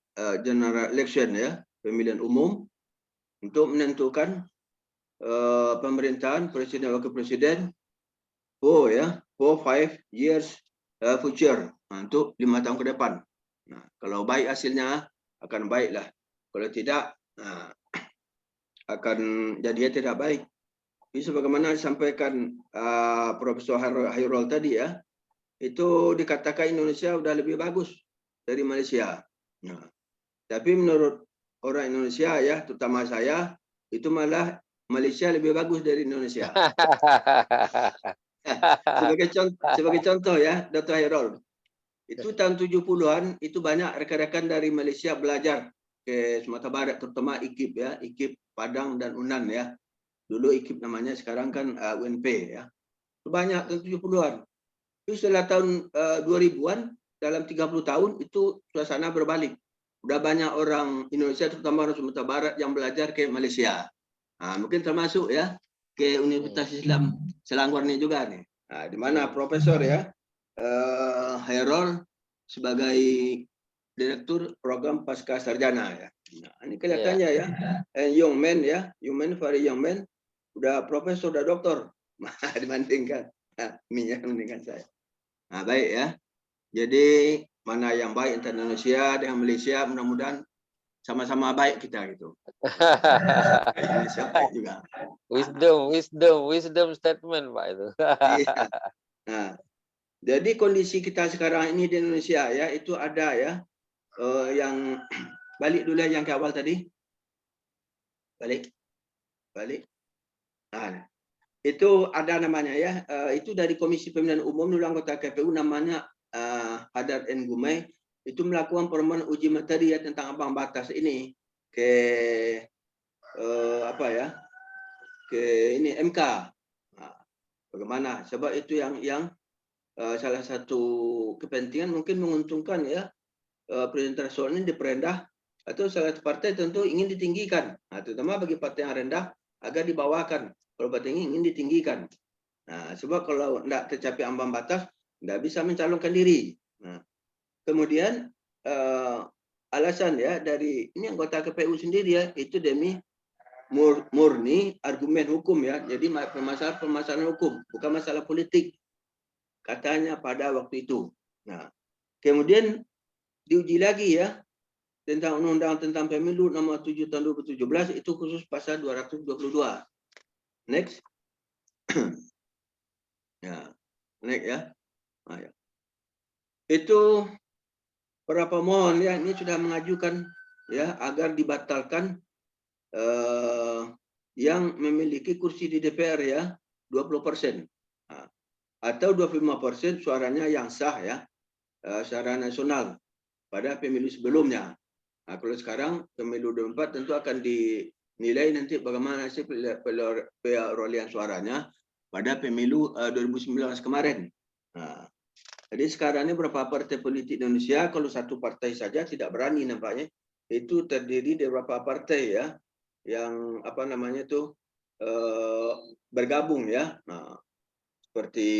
election ya, pemilihan umum untuk menentukan pemerintahan presiden wakil presiden for 5 years future, untuk 5 tahun ke depan. Nah, kalau baik hasilnya akan baiklah, kalau tidak akan jadinya tidak baik. Jadi sebagaimana disampaikan Profesor Hairul tadi ya, itu dikatakan Indonesia udah lebih bagus dari Malaysia. Nah, tapi menurut orang Indonesia ya, terutama saya, itu malah Malaysia lebih bagus dari Indonesia. Sebagai contoh ya, Dr. Hairul, itu tahun 70-an itu banyak rekan-rekan dari Malaysia belajar ke Sumatera Barat, terutama IKIP ya, IKIP Padang dan Unan ya. Dulu IKIP namanya, sekarang kan UNP ya. Itu banyak tahun 70-an. Itu setelah tahun 2000-an, dalam 30 tahun itu suasana berbalik. Udah banyak orang Indonesia, terutama orang Sumatera Barat yang belajar ke Malaysia. Nah, mungkin termasuk ya ke Universitas Islam Selangor ini juga nih. Nah, di mana Profesor ya Hairul sebagai Direktur Program Pasca Sarjana ya. Nah, ini kelihatannya ya, young man ya, very young man, udah profesor, udah doktor, dibandingkan mendingan saya. Nah, baik ya. Jadi mana yang baik antara Indonesia dengan Malaysia, mudah-mudahan sama-sama baik kita gitu. Indonesia baik juga. Wisdom statement Pak itu. Iya. Nah, jadi kondisi kita sekarang ini di Indonesia ya, itu ada ya, yang balik dulu yang ke awal tadi. Balik. Nah, itu ada namanya ya, itu dari Komisi Pemilihan Umum dulu anggota KPU namanya Hadar N. Gumai, itu melakukan permohonan uji materi ya tentang ambang batas ini ke apa ya, ke ini MK. Nah, bagaimana? Sebab itu yang salah satu kepentingan mungkin menguntungkan ya, presiden threshold ini diperendah, atau salah satu partai tentu ingin ditinggikan. Nah, terutama bagi partai yang rendah agar dibawakan. Kalau partai ingin ditinggikan. Nah, sebab kalau tidak tercapai ambang batas, tidak bisa mencalonkan diri. Nah, kemudian alasan ya dari ini anggota KPU sendiri ya, itu demi murni argumen hukum ya. Jadi permasalahan hukum, bukan masalah politik. Katanya pada waktu itu. Nah, kemudian diuji lagi ya tentang undang-undang tentang pemilu nomor 7 tahun 2017, itu khusus pasal 222. Next. Ya, next ya. Nah, ya. Itu para pemohon ya ini sudah mengajukan ya agar dibatalkan yang memiliki kursi di DPR ya 20%. Nah, atau 25% suaranya yang sah ya secara nasional pada pemilu sebelumnya. Nah, kalau sekarang pemilu 24 tentu akan dinilai nanti bagaimana hasil perolehan suaranya pada pemilu 2019 kemarin. Nah, jadi sekarang ini beberapa partai politik di Indonesia, kalau satu partai saja tidak berani nampaknya, itu terdiri dari beberapa partai ya yang apa namanya itu bergabung ya. Nah, seperti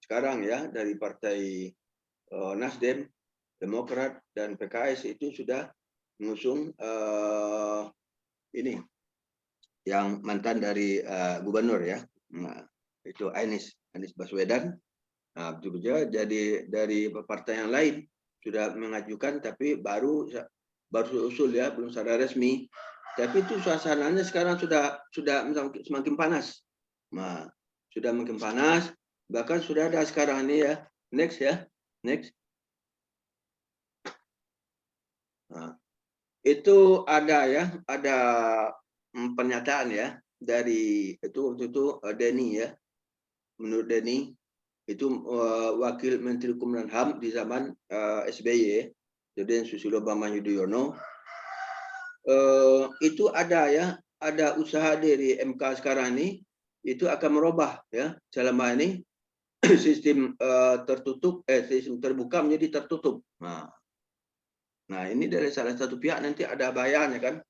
sekarang ya dari partai Nasdem, Demokrat dan PKS itu sudah mengusung ini yang mantan dari gubernur ya. Nah, itu Anies Baswedan. Nah, betul juga jadi dari partai yang lain sudah mengajukan, tapi baru usul ya, belum secara resmi. Tapi itu suasananya sekarang sudah semakin panas. Nah, sudah makin panas, bahkan sudah ada sekarang ini ya. Next ya, next. Nah, itu ada ya, ada pernyataan ya dari waktu itu Denny ya. Menurut Denny itu wakil Menteri Hukum dan HAM di zaman SBY, jadi Susilo Bambang Yudhoyono. Itu ada ya, ada usaha dari MK sekarang ini itu akan merubah ya selama ini sistem tertutup, sistem terbuka menjadi tertutup. Nah ini dari salah satu pihak nanti ada bayarnya kan.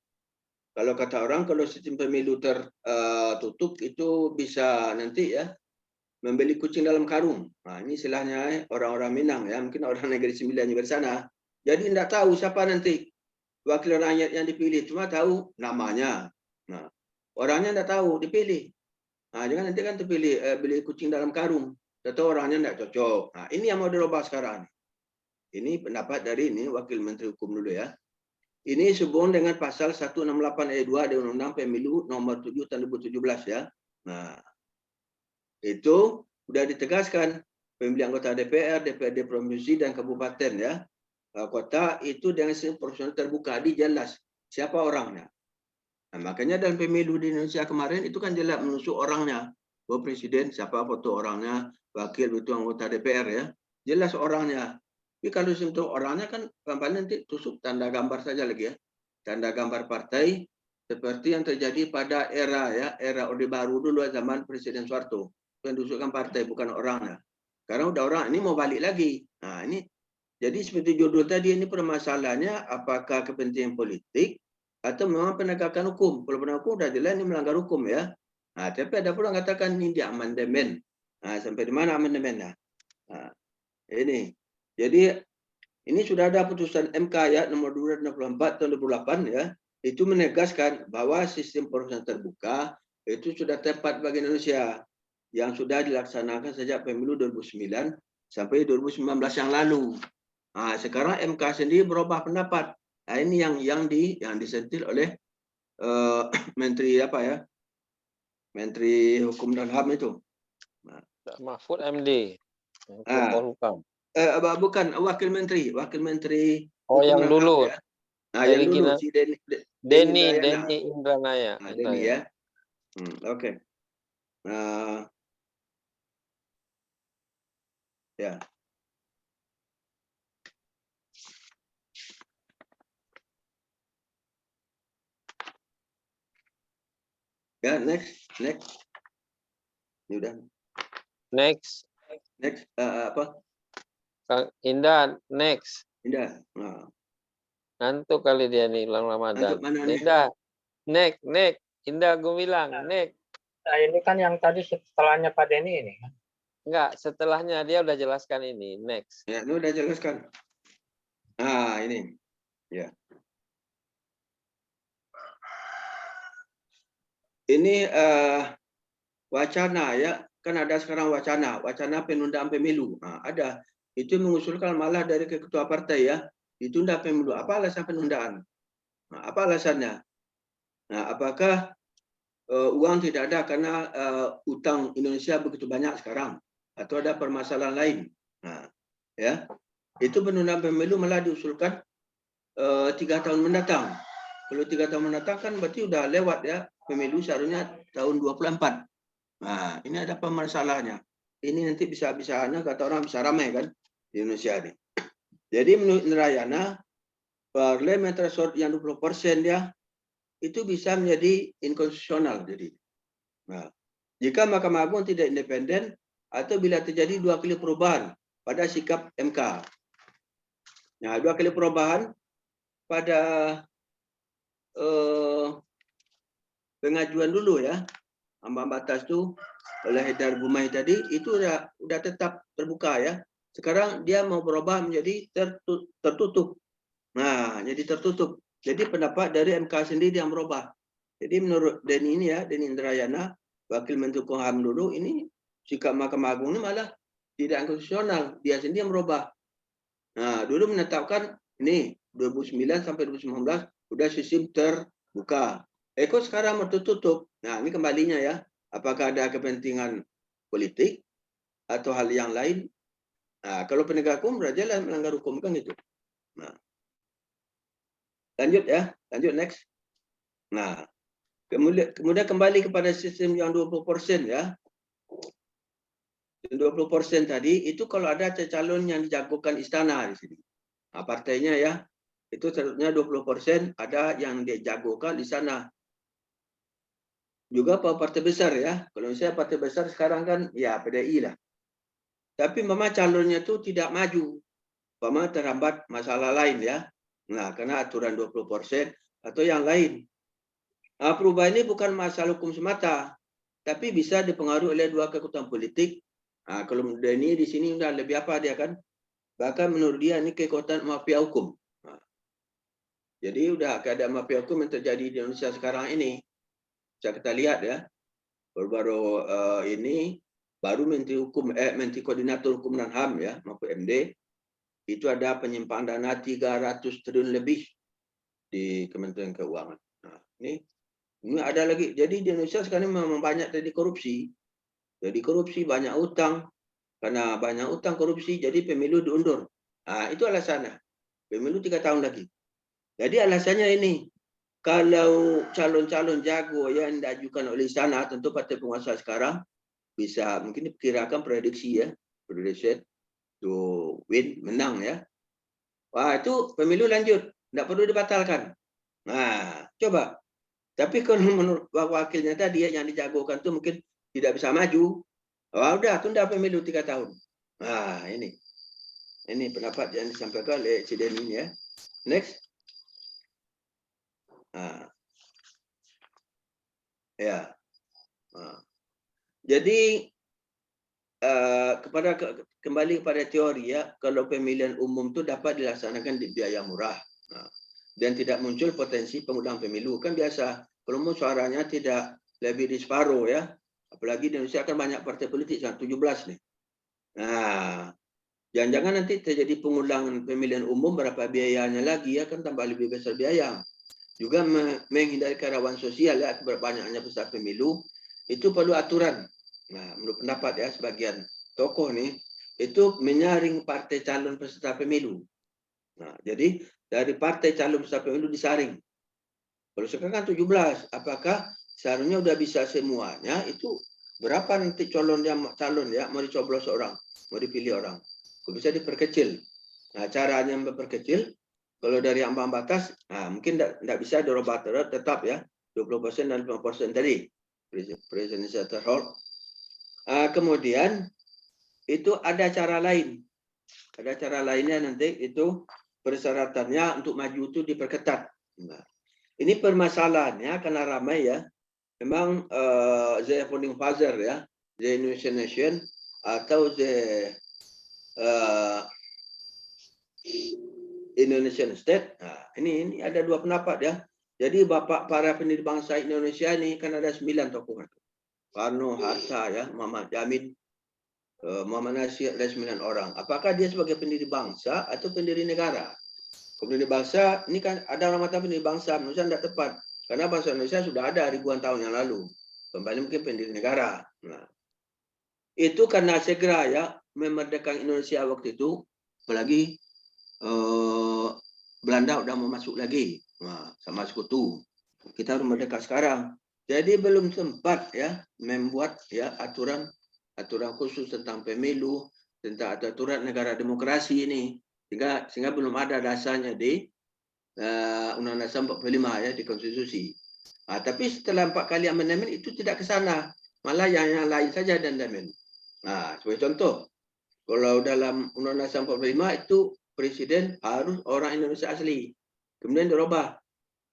Kalau kata orang, kalau sistem pemilu tertutup itu bisa nanti ya membeli kucing dalam karung. Nah ini istilahnya orang-orang Minang ya, mungkin orang Negeri Sembilan di sana. Jadi tidak tahu siapa nanti wakil rakyat yang dipilih, cuma tahu namanya. Nah, orangnya tidak tahu dipilih. Nah, jangan nanti kan terpilih beli kucing dalam karung, atau orangnya tidak cocok. Nah, ini yang mau dirubah sekarang. Ini pendapat dari ini Wakil Menteri Hukum dulu ya. Ini sehubungan dengan pasal 168 ayat 2 dari Undang-Undang Pemilu nomor 7 tahun 2017 ya. Nah, itu sudah ditegaskan pemilihan anggota DPR, DPRD provinsi dan kabupaten ya. Kota itu dengan sistem proporsional terbuka, jelas siapa orangnya. Nah, makanya dalam pemilu di Indonesia kemarin itu kan jelas menusuk orangnya, bahwa presiden siapa foto orangnya, wakil itu anggota DPR ya, jelas orangnya. Tapi kalau untuk orangnya kan paling nanti tusuk tanda gambar saja lagi ya, tanda gambar partai seperti yang terjadi pada era Orde Baru dulu zaman Presiden Soeharto, yang tusukkan partai bukan orangnya. Sekarang udah orang ini mau balik lagi. Nah ini. Jadi seperti judul tadi, ini permasalahannya apakah kepentingan politik atau memang penegakan hukum. Kalau penegakan hukum sudah jelas ini melanggar hukum ya. Nah, tapi ada pula yang katakan ini di amandemen. Nah, sampai di mana amandemennya? Nah, ini. Jadi ini sudah ada putusan MK ya nomor 264 tahun 2008 ya. Itu menegaskan bahwa sistem proporsional terbuka itu sudah tepat bagi Indonesia yang sudah dilaksanakan sejak pemilu 2009 sampai 2019 yang lalu. Nah, sekarang MK sendiri berubah pendapat. Nah, ini yang disentil oleh Menteri apa ya? Menteri Hukum dan HAM itu. Nah, Mahfud MD. Polhukam. Bukan Wakil Menteri Oh, Hukum yang dan dulu. HAM ya. Nah, yang dulu si Denny Indranaya. Nah, Denny ya. Oke. Nah, ya. Ya, next. Ini udah. Next. Apa? Kang Indah, next. Indah. Nah. Ngantuk kali dia nih Ramadan. Mana nih? Indah, next. Indah Gumilang, next. Nah, ini kan yang tadi setelahnya Pak Denny ini. Enggak, setelahnya dia udah jelaskan ini, next. Ya, ini udah jelaskan. Nah, ini. Ya. Ini wacana ya, kan ada sekarang wacana penundaan pemilu. Nah, ada. Itu mengusulkan malah dari ketua partai ya, ditunda pemilu. Apa alasan penundaan? Nah, apa alasannya? Nah, apakah uang tidak ada karena utang Indonesia begitu banyak sekarang, atau ada permasalahan lain? Nah, ya, itu penundaan pemilu malah diusulkan 3 tahun mendatang. Kalau 3 tahun mendatang kan berarti udah lewat ya, pemilu seharusnya tahun 24. Nah, ini ada permasalahannya. Ini nanti bisa kata orang bisa ramai kan di Indonesia ini. Jadi menurut Narayana, parlemen threshold yang 20% dia itu bisa menjadi inkonstitusional. Jadi, nah, jika Mahkamah Agung tidak independen atau bila terjadi 2 kali perubahan pada sikap MK. Nah, 2 kali perubahan pada pengajuan dulu ya, ambang batas itu oleh Haidar Gumai tadi itu udah tetap terbuka ya. Sekarang dia mau berubah menjadi tertutup. Nah, jadi tertutup. Jadi pendapat dari MK sendiri yang berubah. Jadi menurut Denny ini ya, Denny Indrayana, Wakil Menteri Hukum HAM dulu, ini sikap Mahkamah Agung ini malah tidak konstitusional. Dia sendiri yang merubah. Nah, dulu menetapkan ini 2009 sampai 2019 udah sistem terbuka. Kok sekarang mau tutup? Nah, ini kembalinya ya. Apakah ada kepentingan politik atau hal yang lain? Nah, kalau penegak hukum berarti lah melanggar hukum kan itu. Nah, lanjut ya, lanjut next. Nah, kemudian kembali kepada sistem yang 20% ya. 20% tadi itu kalau ada calon yang dijagokan istana di sini. Nah, partainya ya, itu seharusnya 20% ada yang dijagokan di sana. Juga partai besar ya. Kalau misalnya partai besar sekarang kan ya PDI lah. Tapi memang calonnya itu tidak maju. Memang terhambat masalah lain ya. Nah, karena aturan 20% atau yang lain. Nah, perubahan ini bukan masalah hukum semata, tapi bisa dipengaruhi oleh dua kekuatan politik. Nah, kalau ini di sini udah lebih apa dia kan? Bahkan menurut dia ini kekuatan mafia hukum. Nah, jadi udah keadaan mafia hukum yang terjadi di Indonesia sekarang ini. Bisa kita lihat ya. Baru-baru ini baru Menteri Koordinator Hukum dan HAM ya, maupun MD, itu ada penyimpanan dana 300 triliun lebih di Kementerian Keuangan. Nah, ini ada lagi. Jadi di Indonesia sekarang memang banyak terjadi korupsi. Jadi korupsi, banyak utang. Karena banyak utang korupsi, jadi pemilu diundur. Nah, itu alasannya. Pemilu 3 tahun lagi. Jadi alasannya ini. Kalau calon-calon jago yang diajukan oleh istana, tentu partai penguasa sekarang, bisa mungkin diperkirakan prediksi ya. Prediksi to win, menang ya. Wah, itu pemilu lanjut. Tidak perlu dibatalkan. Nah, coba. Tapi kalau menurut wakilnya tadi yang dijagokan itu mungkin tidak bisa maju. Wah, udah tunda pemilu 3 tahun. Nah, ini pendapat yang disampaikan oleh Ciden ini ya. Next. Nah, ya. Nah. Jadi kembali kepada teori ya, kalau pemilihan umum itu dapat dilaksanakan di biaya murah. Nah, dan tidak muncul potensi pengulangan pemilu kan biasa. Kalau mau suaranya tidak lebih di separuh ya. Apalagi di Indonesia kan banyak partai politik, 17 nih. Nah, jangan-jangan nanti terjadi pengulangan pemilihan umum, berapa biayanya lagi ya, kan tambah lebih besar biaya. Juga menghindari kerawanan sosial ya, akibat banyaknya peserta pemilu, itu perlu aturan. Nah, menurut pendapat ya, sebagian tokoh nih, itu menyaring partai calon peserta pemilu. Nah, jadi dari partai calon peserta pemilu disaring. Kalau sekarang kan 17, apakah seharusnya udah bisa semuanya, itu berapa nanti calon ya mau dicoblos orang, mau dipilih orang. Kalau bisa diperkecil. Nah, caranya memperkecil, kalau dari ambang batas, nah mungkin tidak bisa dirubah tetap ya, 20% dan 5% tadi. Presidential threshold. Kemudian, itu ada cara lain. Ada cara lainnya nanti, itu persyaratannya untuk maju itu diperketat. Nah, ini permasalahannya karena ramai ya. Memang the founding father ya, the Indonesian nation atau the Indonesian state. Nah, ini ada dua pendapat ya. Jadi bapak para pendiri bangsa Indonesia ini kan ada 9 tokoh. Soekarno, Hatta ya, Muhammad Jamin, Muhammad Nasir, ada 9 orang. Apakah dia sebagai pendiri bangsa atau pendiri negara? Pendiri bangsa ini kan ada orang mata pendiri bangsa, menurut saya tidak tepat. Karena bangsa Indonesia sudah ada ribuan tahun yang lalu. Kembali mungkin pendiri negara. Nah, itu karena segera ya memerdekakan Indonesia waktu itu, apalagi Belanda udah mau masuk lagi, nah, sama sekutu. Kita harus merdeka sekarang. Jadi belum sempat ya membuat ya aturan khusus tentang pemilu, tentang aturan negara demokrasi ini, sehingga belum ada dasarnya di Undang-Undang Dasar 45 ya di konstitusi. Nah, tapi setelah 4 kali amandemen itu tidak ke sana, malah yang lain saja amandemen. Nah, sebagai contoh, kalau dalam Undang-Undang Dasar 45 itu presiden harus orang Indonesia asli. Kemudian dirubah,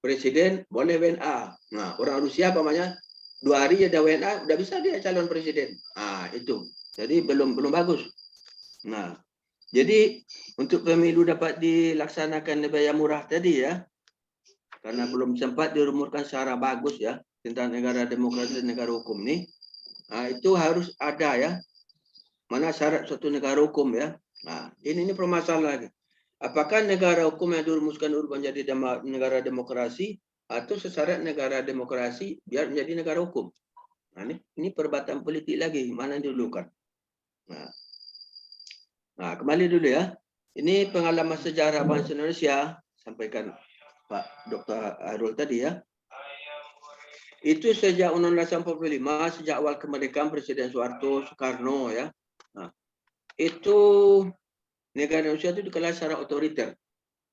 presiden boleh WNA. Nah, orang Rusia namanya 2 hari ada WNA, udah bisa dia calon presiden. Nah, itu. Jadi belum bagus. Nah, jadi untuk pemilu dapat dilaksanakan biaya murah tadi ya, karena belum sempat dirumuskan secara bagus ya tentang negara demokrasi dan negara hukum nih. Nah, itu harus ada ya. Mana syarat suatu negara hukum ya. Nah, ini permasalahan lagi. Apakah negara hukum yang dirumuskan menjadi negara demokrasi atau sesyarat negara demokrasi biar menjadi negara hukum? Nah, ini perdebatan politik lagi, mana yang didulukan. Nah, kembali dulu ya. Ini pengalaman sejarah bangsa Indonesia, sampaikan Pak Dr. Hairul tadi ya. Itu sejak Undang-Undang 45, sejak awal kemerdekaan Presiden Soeharto, Soekarno ya. Nah, itu negara Indonesia itu dikelola secara otoriter.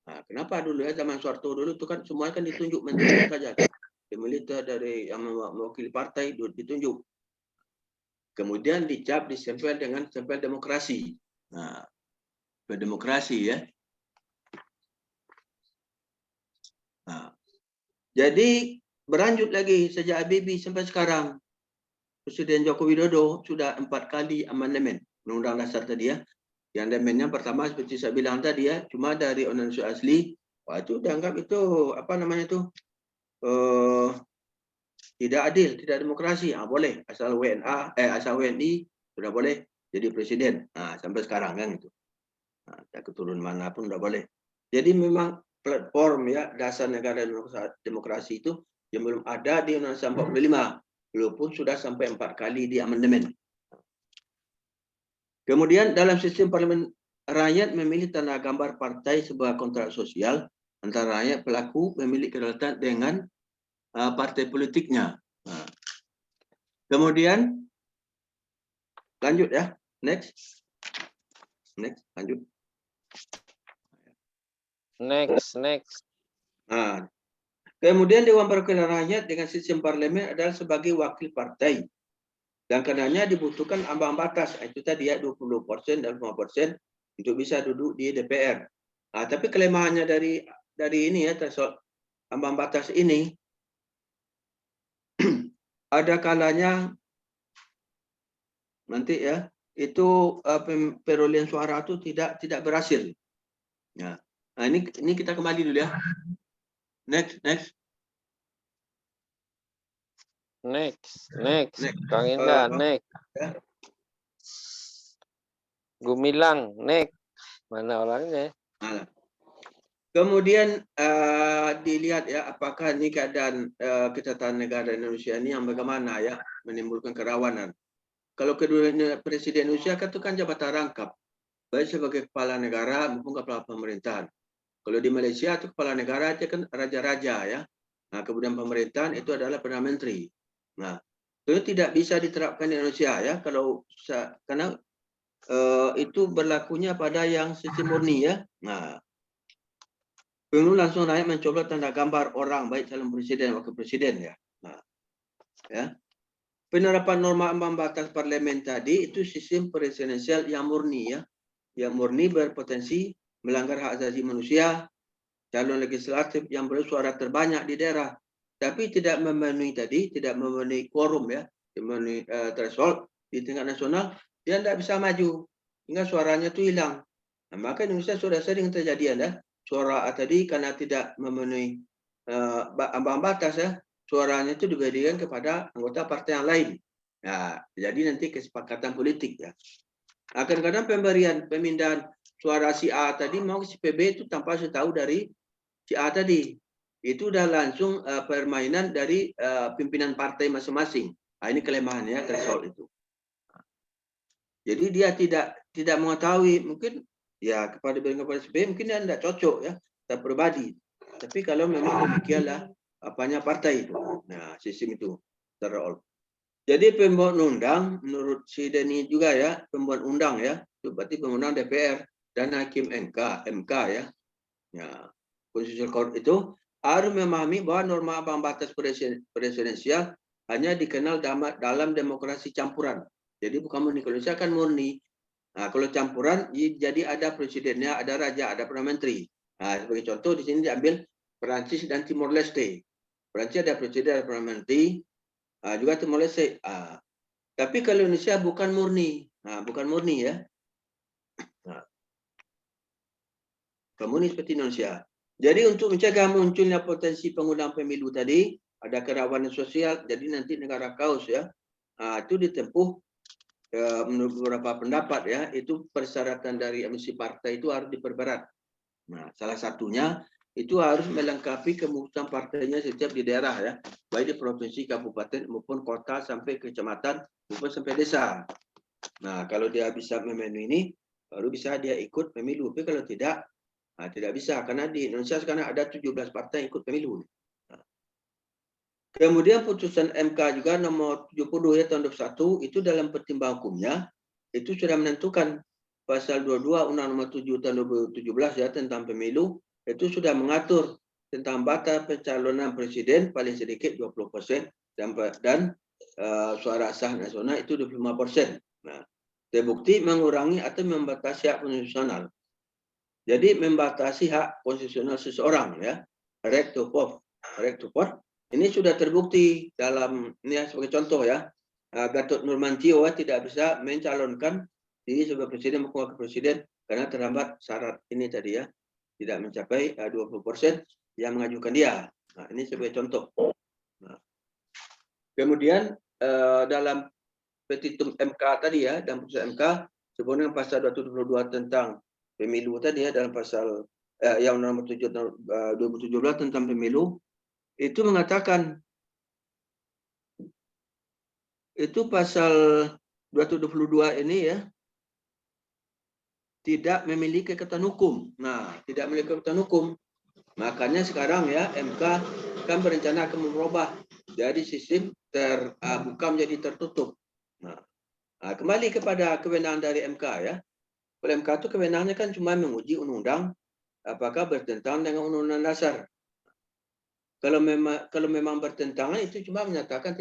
Nah, kenapa dulu ya zaman Soeharto dulu itu kan semua kan ditunjuk menteri saja. Dari militer, dari yang mewakili partai ditunjuk. Kemudian dicap disempel dengan stempel demokrasi. Nah, berdemokrasi ya. Nah, jadi berlanjut lagi sejak Habibie sampai sekarang. Presiden Joko Widodo sudah 4 kali amandemen Undang-Undang Dasar tadi ya. Yang amandemennya pertama seperti saya bilang tadi ya, cuma dari Undang-Undang asli, wah itu dianggap itu apa namanya itu tidak adil, tidak demokrasi. Boleh asal asal WNI sudah boleh jadi presiden. Nah, sampai sekarang kan itu. Nah, keturunan manapun sudah boleh. Jadi memang platform ya dasar negara demokrasi itu yang belum ada di Undang-Undang 45, walaupun sudah sampai 4 kali di amandemen. Kemudian dalam sistem parlemen, rakyat memilih tanda gambar partai sebuah kontrak sosial antara rakyat pelaku memiliki kedaulatan dengan partai politiknya. Nah. Kemudian lanjut ya, next, lanjut. Next. Nah, kemudian Dewan Perwakilan Rakyat dengan sistem parlemen adalah sebagai wakil partai. Dan karenanya dibutuhkan ambang batas, itu tadi ya 20% dan 5% untuk bisa duduk di DPR. Nah, tapi kelemahannya dari ini ya, ambang batas ini, ada kalanya nanti ya, itu perolehan suara itu tidak berhasil. Ya. Nah, ini kita kembali dulu ya. Next. Kang Indah, next. Ya. Gumilang, next. Mana orangnya? Nah, kemudian dilihat ya apakah ini keadaan ketatanegaraan Indonesia ini yang bagaimana ya menimbulkan kerawanan. Kalau kedua presiden Indonesia kan itu kan jabatan rangkap, baik sebagai kepala negara maupun kepala pemerintahan. Kalau di Malaysia itu kepala negara itu kan raja-raja ya. Nah, kemudian pemerintahan itu adalah perdana menteri. Nah, itu tidak bisa diterapkan di Indonesia ya kalau karena itu berlakunya pada yang sistem murni ya. Nah, pemilu langsung rakyat mencoblos tanda gambar orang baik calon presiden wakil presiden ya. Nah, ya. Penerapan norma ambang batas parlemen tadi itu sistem presidensial yang murni ya. Yang murni berpotensi melanggar hak asasi manusia, calon legislatif yang bersuara terbanyak di daerah, tapi tidak memenuhi quorum ya, memenuhi threshold di tingkat nasional, dia tidak bisa maju, hingga suaranya itu hilang. Nah, maka Indonesia sudah sering terjadi ada suara tadi karena tidak memenuhi ambang batas ya, suaranya itu diberikan kepada anggota partai yang lain. Nah, jadi nanti kesepakatan politik ya. Kadang-kadang pemindahan suara si A tadi mau si PB itu tanpa tahu dari si A tadi. Itu udah langsung permainan dari pimpinan partai masing-masing. Nah, ini kelemahannya threshold itu. Jadi dia tidak mengetahui, mungkin ya kepada si B mungkin dia tidak cocok ya, tak pribadi. Tapi kalau memang demikianlah apanya partai itu. Nah, sistem itu threshold. Jadi pembuat undang menurut si Denny juga ya, pembuat undang ya, itu berarti pembuat DPR dan hakim MK ya. Ya, Constitutional Court itu harus memahami bahwa norma ambang batas presidensial hanya dikenal dalam demokrasi campuran. Jadi bukan murni. Kalau Indonesia kan murni. Nah, kalau campuran jadi ada presidennya, ada raja, ada perdana menteri. Nah, sebagai contoh di sini diambil Perancis dan Timor Leste. Perancis ada presiden, ada perdana menteri, juga Timor Leste. Tapi kalau Indonesia bukan murni. Nah, bukan murni ya. Nah, murni seperti Indonesia. Jadi untuk mencegah munculnya potensi pengulangan pemilu tadi, ada kerawanan sosial, jadi nanti negara kaos ya, itu ditempuh menurut beberapa pendapat ya, itu persyaratan dari emisi partai itu harus diperberat. Nah, salah satunya itu harus melengkapi kemudian partainya setiap di daerah ya, baik di provinsi, kabupaten maupun kota sampai kecamatan maupun sampai desa. Nah, kalau dia bisa memenuhi ini, baru bisa dia ikut pemilu. Tapi kalau tidak, tidak bisa karena di Indonesia sekarang ada 17 partai ikut pemilu. Nah, kemudian putusan MK juga nomor 70 ya tahun 2021 itu dalam pertimbangan hukumnya itu sudah menentukan pasal 22 Undang Nomor 7 tahun 2017 ya tentang pemilu itu sudah mengatur tentang batas pencalonan presiden paling sedikit 20% dan suara sah nasional itu 25%. Nah, terbukti mengurangi atau membatasi hak konstitusional. Jadi membatasi hak konstitusional seseorang ya, right to vote. Ini sudah terbukti dalam ini ya, sebagai contoh ya, Gatot Nurmantio tidak bisa mencalonkan diri sebagai presiden maupun wakil presiden karena terhambat syarat ini tadi ya, tidak mencapai 20% yang mengajukan dia. Nah, ini sebagai contoh. Nah, kemudian dalam petitum MK tadi ya, dan putusan MK sebenarnya pasal 222 tentang pemilu tadi ya, dalam pasal yang nomor 7 2017 tentang pemilu itu mengatakan itu pasal 222 ini ya tidak memiliki kekuatan hukum. Nah, tidak memiliki kekuatan hukum. Makanya sekarang ya MK kan berencana akan merubah dari sistem terbuka menjadi tertutup. Nah, kembali kepada kewenangan dari MK ya. Kalau MK itu kewenangannya kan cuma menguji undang-undang apakah bertentangan dengan undang-undang dasar. Kalau memang bertentangan itu cuma menyatakan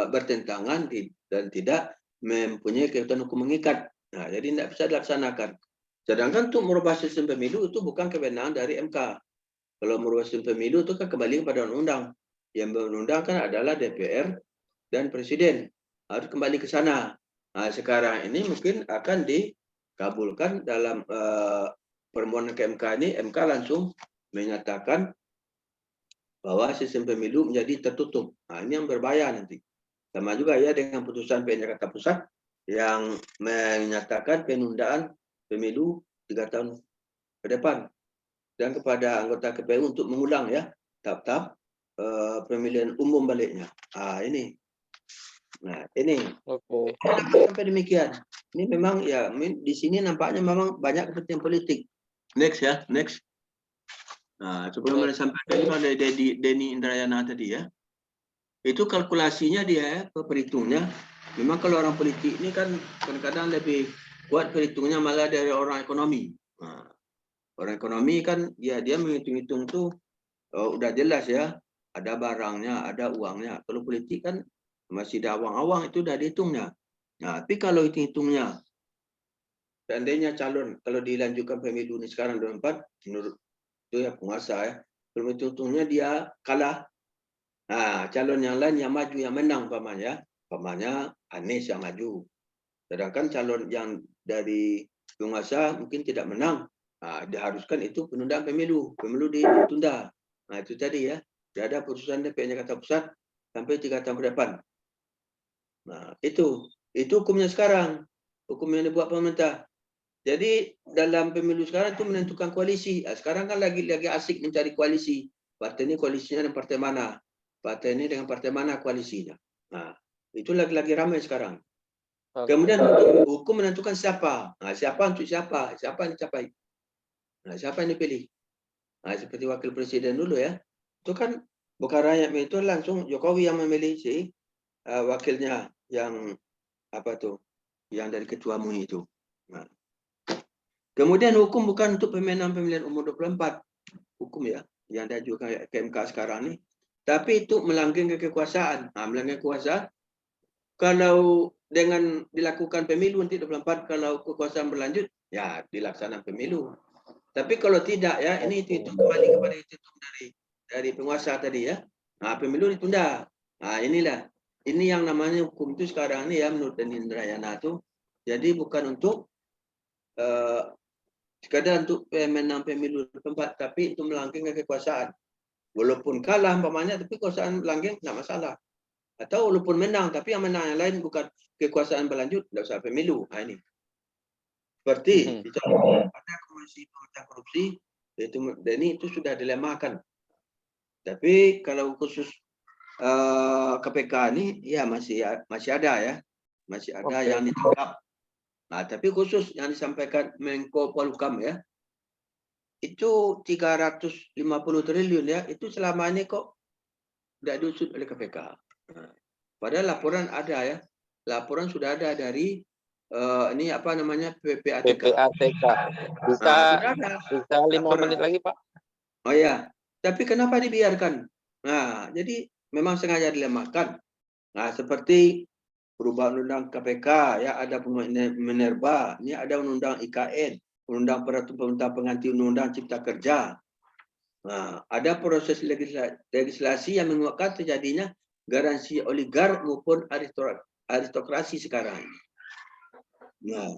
bertentangan dan tidak mempunyai kekuatan hukum mengikat. Nah, jadi tidak bisa dilaksanakan. Sedangkan untuk merubah sistem pemilu itu bukan kewenangan dari MK. Kalau merubah sistem pemilu itu kan kembali kepada undang-undang. Yang berundang kan adalah DPR dan Presiden. Harus kembali ke sana. Nah, sekarang ini mungkin akan dikabulkan dalam permohonan ke MK ini. MK langsung menyatakan bahwa sistem pemilu menjadi tertutup. Nah, ini yang berbahaya nanti. Sama juga ya dengan putusan PN Jakarta Pusat yang menyatakan penundaan pemilu 3 tahun ke depan. Dan kepada anggota KPU untuk mengulang ya tahap-tahap pemilihan umum baliknya. Ini. Nah, ini. Oke. Sampai demikian. Ini memang ya di sini nampaknya memang banyak kepentingan politik. Next ya, next. Nah, sebelum disampaikan itu ada Denny Indrayana tadi ya. Itu kalkulasinya dia, perhitungnya. Memang kalau orang politik ini kan kadang-kadang lebih kuat perhitungnya malah dari orang ekonomi. Nah, orang ekonomi kan dia menghitung-hitung tuh udah jelas ya. Ada barangnya, ada uangnya. Kalau politik kan masih ada awang-awang itu udah dihitungnya. Nah, tapi kalau hitung-hitungnya, seandainya calon kalau dilanjutkan pemilu ini sekarang 24 menurut itu ya penguasa ya, belum hitung-hitungnya dia kalah. Nah, calon yang lain yang maju yang menang pamannya Anies yang maju. Sedangkan calon yang dari penguasa mungkin tidak menang. Nah, diharuskan itu penundaan pemilu ditunda. Nah, itu tadi ya. Tidak ada putusan DPR Jakarta Pusat sampai 3 tahun ke depan. Nah, itu hukumnya sekarang. Hukum yang dibuat pemerintah. Jadi dalam pemilu sekarang itu menentukan koalisi. Nah, sekarang kan lagi asik mencari koalisi. Partai ini koalisinya dengan partai mana? Partai ini dengan partai mana koalisinya? Nah, itu lagi ramai sekarang. Kemudian hukum menentukan siapa. Nah, siapa untuk siapa? Siapa yang dicapai? Nah, siapa yang dipilih? Nah, seperti wakil presiden dulu ya. Itu kan bukan rakyat itu langsung Jokowi yang memilih si wakilnya yang apa tuh? Yang dari ketua MUI itu. Nah, kemudian hukum bukan untuk pemilihan umum 24. Hukum ya, yang diajukan ke MK sekarang ini. Tapi itu melanggeng kekuasaan. Nah, melanggeng kekuasaan. Kalau dengan dilakukan pemilu nanti 24, kalau kekuasaan berlanjut, ya dilaksanakan pemilu. Tapi kalau tidak ya, ini itu kembali kepada itu dari penguasa tadi ya. Nah, pemilu ditunda. Nah, inilah. Ini yang namanya hukum itu sekarang ini ya menurut Denny Indrayana itu. Jadi bukan untuk sekadar untuk menang pemilu tempat, tapi untuk melangkingkan kekuasaan. Walaupun kalah umpamanya, tapi kekuasaan langgeng tidak masalah. Atau walaupun menang, tapi yang menang yang lain bukan kekuasaan berlanjut, tidak usah pemilu. Nah, ini. Seperti ada Komisi Pemberantasan Korupsi, dan itu sudah dilemakan. Tapi kalau khusus KPK ini, ya masih ada ya, masih ada yang ditangkap. Nah, tapi khusus yang disampaikan Menko Polhukam ya, itu 350 triliun ya, itu selama ini kok tidak diusut oleh KPK. Nah, padahal laporan ada ya, laporan sudah ada dari ini apa namanya PPATK. PPATK. Bisa, Sudah ada. bisa 5 menit lagi, Pak. Oh ya, tapi kenapa dibiarkan? Nah, jadi memang sengaja dilemakan. Nah, seperti perubahan undang KPK, ya ada Minerba, ini ada undang IKN, undang peraturan pengganti undang Cipta Kerja. Nah, ada proses legislasi yang menguatkan terjadinya garansi oligark maupun aristokrasi sekarang. Nah,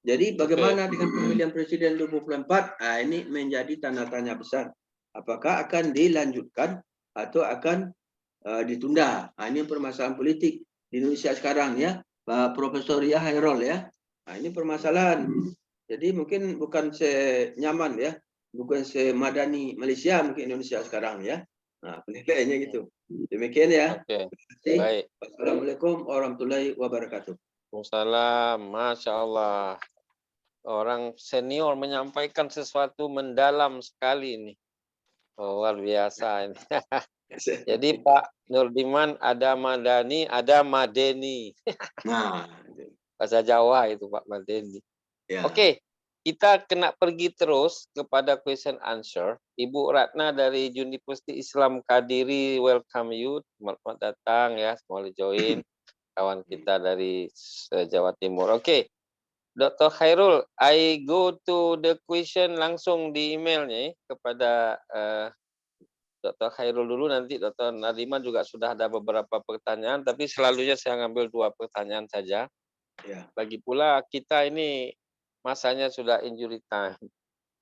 jadi bagaimana dengan pemilihan presiden 2024? Nah, ini menjadi tanda tanya besar. Apakah akan dilanjutkan atau akan ditunda? Nah, ini permasalahan politik di Indonesia sekarang ya, Pak Profesor Yahya Hairul ya. Nah, ini permasalahan. Jadi mungkin bukan senyaman ya, bukan semadani Malaysia mungkin Indonesia sekarang ya. Nah, penilaiannya gitu. Demikian ya. Oke. Terima kasih. Baik. Wassalamualaikum warahmatullahi wabarakatuh. Waalaikumsalam. Masya Allah. Orang senior menyampaikan sesuatu mendalam sekali ini. Oh, luar biasa ini. Jadi Pak Nurdiman ada Madani, ada Madeni. Nah, Bahasa Jawa itu Pak Madeni. ya. Oke, kita kena pergi terus kepada question answer. Ibu Ratna dari Universiti Islam Kadiri, welcome you. Selamat datang ya, semoga join. Kawan kita dari Jawa Timur. Oke, Dr. Khairul, I go to the question langsung di emailnya kepada Dr. Khairul dulu, nanti Dr. Nadiman juga sudah ada beberapa pertanyaan, tapi selalunya saya ngambil 2 pertanyaan saja. Ya. Lagi pula kita ini masanya sudah injury time.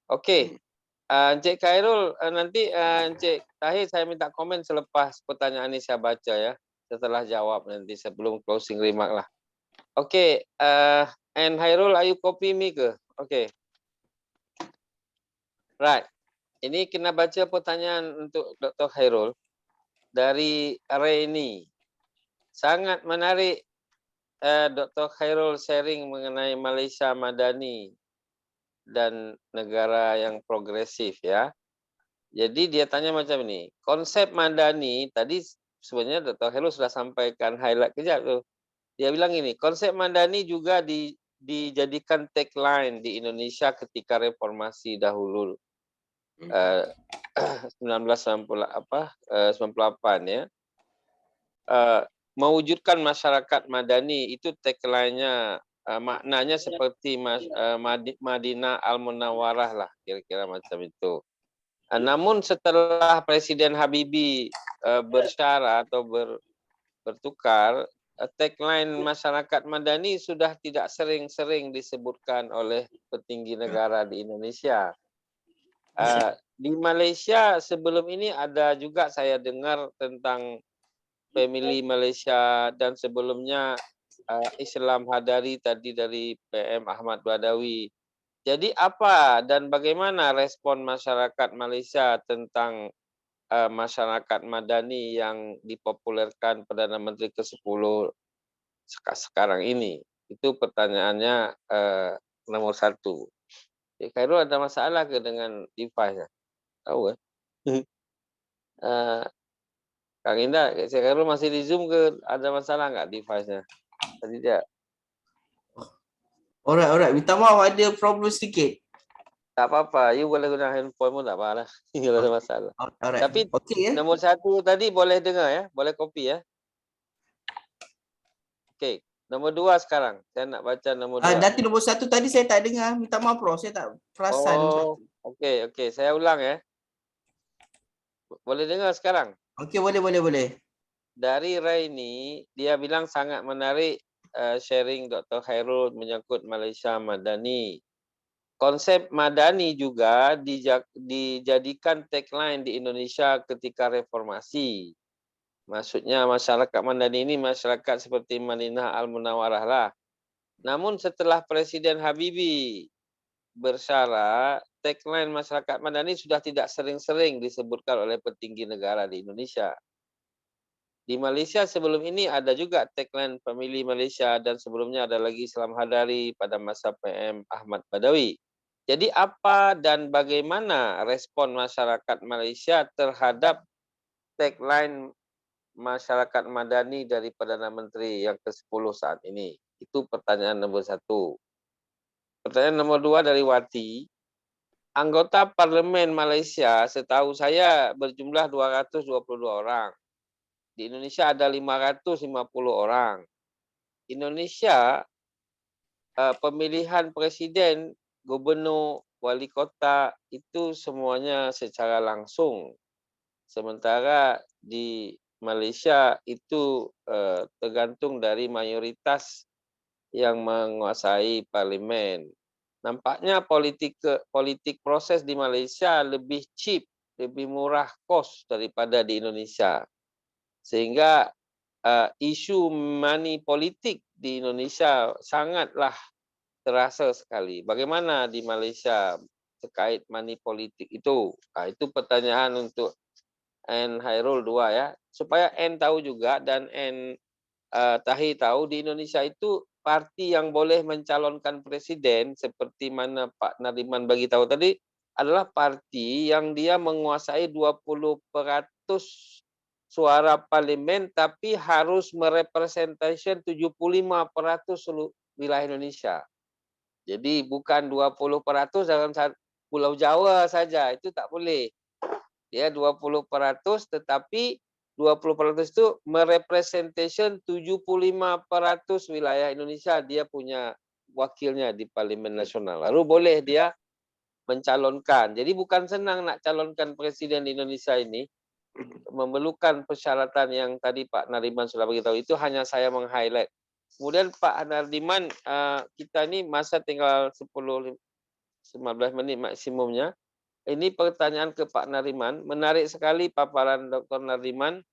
Oke, Encik Khairul, nanti Encik Tahir saya minta komen selepas pertanyaan ini saya baca ya, setelah jawab nanti sebelum closing remark lah. Oke, and Khairul, are you copy me ke? Oke. Right. Ini kena baca pertanyaan untuk Dr. Khairul dari Reni. Sangat menarik Dr. Khairul sharing mengenai Malaysia Madani dan negara yang progresif ya. Jadi dia tanya macam ini, konsep Madani tadi sebenarnya Dr. Khairul sudah sampaikan highlight kejap tuh. Dia bilang ini, konsep Madani juga dijadikan tagline di Indonesia ketika reformasi dahulu. 1998 ya. Mewujudkan masyarakat madani itu tagline-nya, maknanya seperti Madinah Al-Munawwarah lah, kira-kira macam itu. Namun setelah Presiden Habibie bersyarat atau bertukar, tagline masyarakat madani sudah tidak sering-sering disebutkan oleh petinggi negara di Indonesia. Di Malaysia sebelum ini ada juga saya dengar tentang family Malaysia, dan sebelumnya Islam Hadari tadi dari PM Ahmad Badawi. Jadi apa dan bagaimana respon masyarakat Malaysia tentang masyarakat madani yang dipopulerkan Perdana Menteri ke-10 sekarang ini? Itu pertanyaannya nomor 1. Khairul ada masalah ke dengan device-nya? Tahu kan? Kang Indah, Khairul masih di Zoom ke? Ada masalah nggak device-nya? Tadi dia. Alright. Minta maaf ada problem sedikit. Tak apa-apa, you boleh guna handphone pun tak apa lah. Tidak ada masalah. Alright. Tapi okay, ya. nomor 1 tadi boleh dengar ya, boleh copy ya. Okey, nomor 2 sekarang. Saya nak baca nomor 2. Nanti nomor 1 tadi saya tak dengar. Minta maaf bro, saya tak perasan. Oh, okey. Saya ulang ya. Boleh dengar sekarang? Okey, boleh. Dari Raini, dia bilang sangat menarik sharing Dr. Khairul menyangkut Malaysia Madani. konsep madani juga dijadikan tagline di Indonesia ketika reformasi. Maksudnya masyarakat madani ini masyarakat seperti Madinah Al-Munawwarah lah. Namun setelah Presiden Habibie bersara, tagline masyarakat madani sudah tidak sering-sering disebutkan oleh petinggi negara di Indonesia. Di Malaysia sebelum ini ada juga tagline Family Malaysia dan sebelumnya ada lagi Islam Hadari pada masa PM Ahmad Badawi. Jadi apa dan bagaimana respon masyarakat Malaysia terhadap tagline masyarakat madani dari Perdana Menteri yang ke-10 saat ini? Itu pertanyaan nomor 1. Pertanyaan nomor 2 dari Wati. Anggota Parlemen Malaysia setahu saya berjumlah 222 orang. Di Indonesia ada 550 orang. Indonesia pemilihan presiden, gubernur, wali kota itu semuanya secara langsung. Sementara di Malaysia itu tergantung dari mayoritas yang menguasai parlimen. Nampaknya politik proses di Malaysia lebih cheap, lebih murah kos daripada di Indonesia. Sehingga isu money politik di Indonesia sangatlah terasa sekali. Bagaimana di Malaysia terkait money politik itu? Itu pertanyaan untuk N Hairul 2 ya. Supaya N tahu juga dan N Tahi tahu di Indonesia itu parti yang boleh mencalonkan presiden seperti mana Pak Nariman bagi tahu tadi adalah parti yang dia menguasai 20% suara parlemen tapi harus merepresentasi 75% seluruh wilayah Indonesia. Jadi bukan 20% dalam Pulau Jawa saja, itu tak boleh. Dia 20% tetapi 20% itu merepresentasi 75% wilayah Indonesia, dia punya wakilnya di Parlimen Nasional. Lalu boleh dia mencalonkan. Jadi bukan senang nak calonkan presiden di Indonesia ini, memerlukan persyaratan yang tadi Pak Nariman sudah beritahu. Itu hanya saya meng-highlight. Kemudian Pak Nariman, kita ini masa tinggal 10-15 menit maksimumnya. Ini pertanyaan ke Pak Nariman. Menarik sekali paparan Dr. Nariman.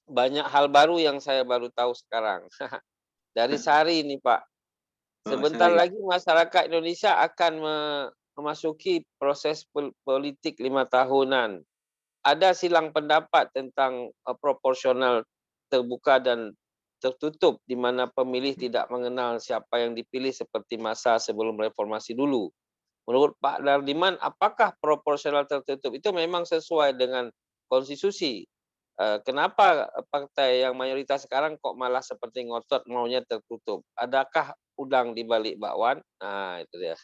Banyak hal baru yang saya baru tahu sekarang. Dari Sari ini Pak. Sebentar lagi masyarakat Indonesia akan memasuki proses politik 5 tahunan. Ada silang pendapat tentang proporsional terbuka dan tertutup di mana pemilih tidak mengenal siapa yang dipilih seperti masa sebelum reformasi dulu. Menurut Pak Nariman, apakah proporsional tertutup itu memang sesuai dengan konstitusi? Kenapa partai yang mayoritas sekarang kok malah seperti ngotot maunya tertutup? Adakah udang di balik bakwan? Nah, itu dia.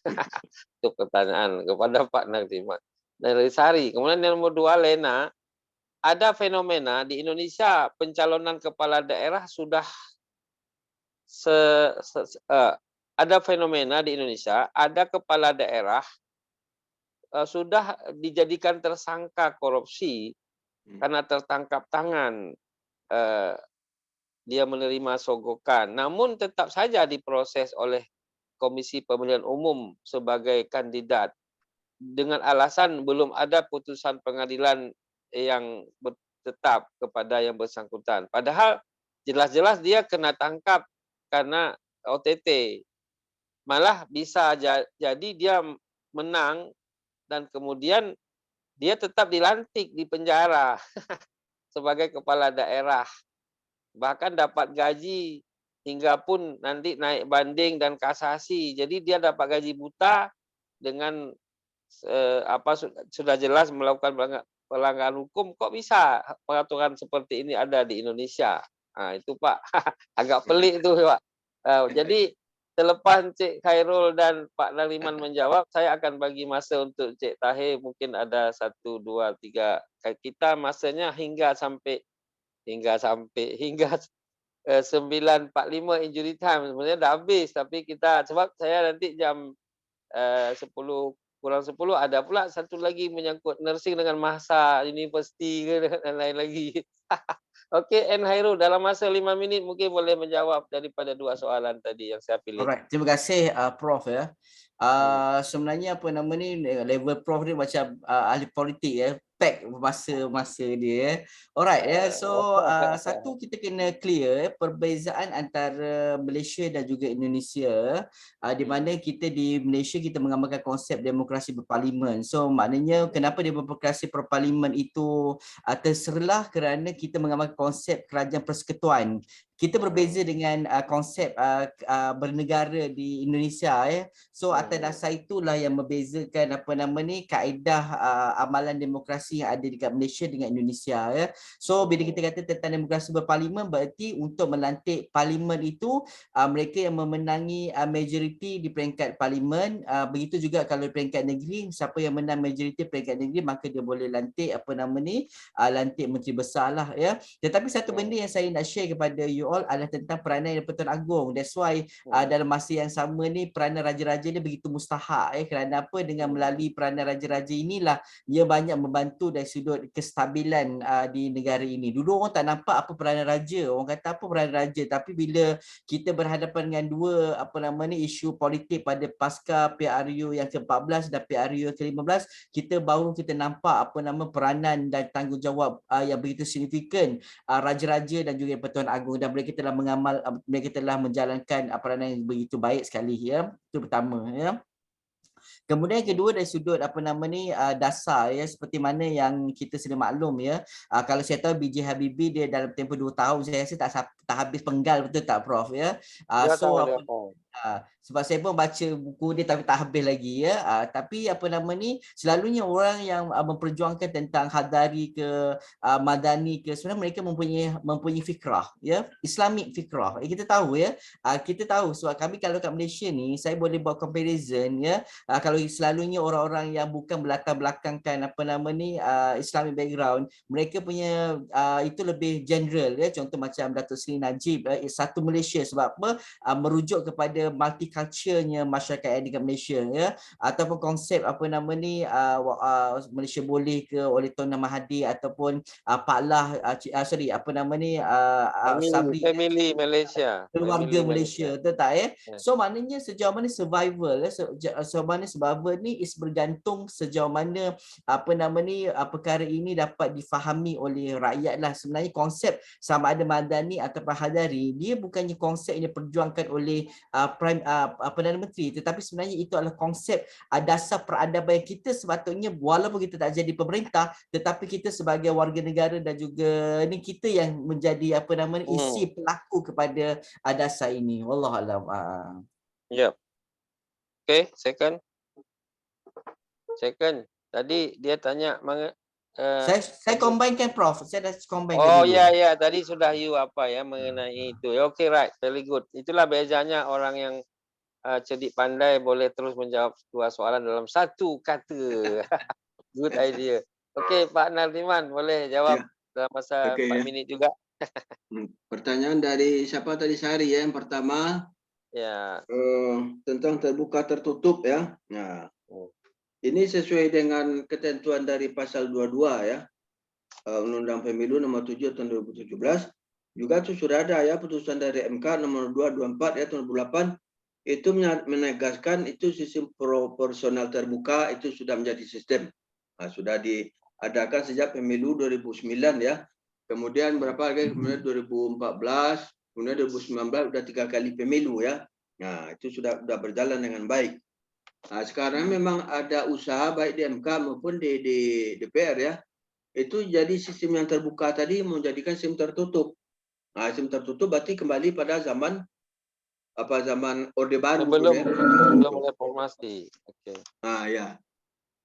Itu pertanyaan kepada Pak Nariman. Dari Sari. Kemudian yang nomor 2, Lena. Ada fenomena di Indonesia pencalonan kepala daerah sudah ada fenomena di Indonesia, ada kepala daerah sudah dijadikan tersangka korupsi karena tertangkap tangan dia menerima sogokan. Namun tetap saja diproses oleh Komisi Pemilihan Umum sebagai kandidat dengan alasan belum ada putusan pengadilan yang tetap kepada yang bersangkutan. Padahal jelas-jelas dia kena tangkap karena OTT. Malah bisa jadi dia menang dan kemudian dia tetap dilantik di penjara sebagai kepala daerah. Bahkan dapat gaji hingga pun nanti naik banding dan kasasi. Jadi dia dapat gaji buta dengan sudah jelas melakukan pelanggaran hukum. Kok bisa peraturan seperti ini ada di Indonesia? Nah, itu Pak agak pelik itu Pak. Jadi selepas Cik Khairul dan Pak Nariman menjawab, saya akan bagi masa untuk Cik Tahir, mungkin ada 1, 2, 3. Kita masanya hingga 9.45 injury time. Sebenarnya dah habis, tapi kita sebab saya nanti jam 10 kurang 10 ada pula satu lagi menyangkut nursing dengan masa universiti dan lain lagi. Okey, N Hairul, dalam masa 5 minit mungkin boleh menjawab daripada 2 soalan tadi yang saya pilih. Alright, terima kasih Prof ya. Sebenarnya apa nama ni, level prof ni macam ahli politik ya, pack masa dia. Alright ya. So satu kita kena clear perbezaan antara Malaysia dan juga Indonesia, di mana kita di Malaysia kita mengamalkan konsep demokrasi berparlimen. So maknanya kenapa demokrasi berparlimen itu terserlah kerana kita mengamalkan konsep kerajaan persekutuan. Kita berbeza dengan konsep bernegara di Indonesia ya. So atas dasar itulah yang membezakan apa nama ni kaedah amalan demokrasi yang ada dekat Malaysia dengan Indonesia ya. So bila kita kata tentang demokrasi berparlimen, berarti untuk melantik parlimen itu mereka yang memenangi majoriti di peringkat parlimen. Begitu juga kalau di peringkat negeri, siapa yang menang majoriti peringkat negeri maka dia boleh lantik apa nama ni, lantik menteri besar lah ya. Tetapi satu benda yang saya nak share kepada you all adalah tentang peranan Yang-Pertuan Agong. That's why dalam masa yang sama ni peranan raja-raja dia begitu mustahak kerana apa, dengan melalui peranan raja-raja inilah ia banyak membantu dari sudut kestabilan di negara ini. Dulu orang tak nampak apa peranan raja, orang kata apa peranan raja, tapi bila kita berhadapan dengan dua apa nama ni isu politik pada pasca PRU yang ke-14 dan PRU yang ke-15, kita nampak apa nama peranan dan tanggungjawab yang begitu signifikan raja-raja dan juga Yang-Pertuan Agong, dan mereka telah menjalankan peranan yang begitu baik sekali ya. Itu pertama ya. Kemudian yang kedua dari sudut apa nama ni dasar ya, seperti mana yang kita sudah maklum ya. Kalau saya tahu B.J. Habibie dia dalam tempoh 2 tahun saya rasa tak habis penggal, betul tak Prof ya. So apa sebab saya pun baca buku dia tapi tak habis lagi ya. Tapi apa nama ni selalunya orang yang memperjuangkan tentang Hadari ke Madani ke, sebenarnya mereka mempunyai fikrah ya, Islamic fikrah. Kita tahu ya. Kita tahu sebab kami kalau kat Malaysia ni saya boleh buat comparison ya. Kalau selalunya orang-orang yang bukan berlatar belakangkan apa nama ni Islamic background, mereka punya itu lebih general ya. Contoh macam Datuk Seri Najib satu Malaysia, sebab apa? Merujuk kepada multiculturalnya masyarakat yang di Malaysia ya, ataupun konsep apa nama ni Malaysia boleh ke oleh Tuan Mahathir ataupun Pak Lah apa nama ni family Malaysia, keluarga Malaysia, betul tak ya? So maknanya sejauh mana survival sejauh mana survival ni is bergantung sejauh mana apa nama ni perkara ini dapat difahami oleh rakyat lah. Sebenarnya konsep sama ada Madani atau Hadari dia bukannya konsep yang diperjuangkan oleh Perdana Menteri, tetapi sebenarnya itu adalah konsep dasar peradaban kita sepatutnya, walaupun kita tak jadi pemerintah tetapi kita sebagai warga negara dan juga ni kita yang menjadi apa nama isi pelaku kepada dasar ini. Wallahualam. Yep. Okay, second. Tadi dia tanya saya combinekan Prof. Saya dah combine oh dulu. ya, tadi sudah you apa ya mengenai itu. Okay, right. Very good. Itulah bezanya orang yang cerdik pandai boleh terus menjawab dua soalan dalam satu kata. Good idea. Okay, Pak Nardiman boleh jawab dalam masa 4 minit juga. Pertanyaan dari siapa tadi, Sari ya, yang pertama Ya. tentang terbuka tertutup ya. Nah, ini sesuai dengan ketentuan dari pasal 22 ya, Undang-Undang Pemilu nomor 7 tahun 2017. Juga itu sudah ada ya putusan dari MK nomor 224 ya tahun 2008, itu menegaskan itu sistem proporsional terbuka itu sudah menjadi sistem. Nah, sudah diadakan sejak pemilu 2009 ya. Kemudian berapa lagi? Kemudian 2014, kemudian 2019 sudah 3 kali pemilu ya. Nah, itu sudah berjalan dengan baik. Nah, sekarang memang ada usaha baik di MK maupun di DPR ya. Itu jadi sistem yang terbuka tadi menjadikan sistem tertutup. Nah, sistem tertutup berarti kembali pada zaman Orde Baru sebelum reformasi. Okay. Nah, ya.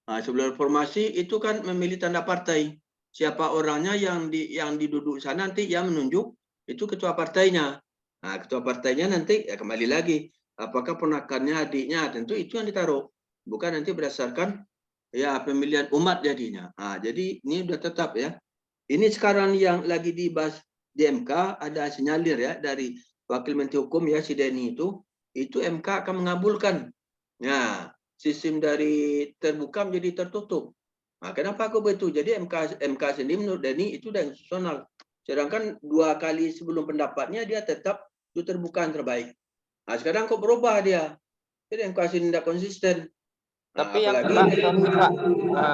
Nah, sebelum reformasi itu kan memilih tanda partai. Siapa orangnya yang diduduk sana nanti yang menunjuk itu ketua partainya. Nah, ketua partainya nanti ya kembali lagi apakah ponakannya, adiknya, tentu itu yang ditaruh. Bukan nanti berdasarkan ya pemilihan umat jadinya. Nah, jadi ini sudah tetap ya. Ini sekarang yang lagi dibahas di MK ada sinyalir ya dari Wakil Menteri Hukum ya si Denny itu MK akan mengabulkan. Nah, sistem dari terbuka menjadi tertutup. Nah, kenapa aku begitu? Jadi MK sendiri menurut Denny itu sudah institusional. Sedangkan 2 kali sebelum pendapatnya dia tetap itu terbuka yang terbaik. Nah, sekarang kok berubah dia? Jadi yang kasih tidak konsisten. Tapi yang apalagi sorry Pak,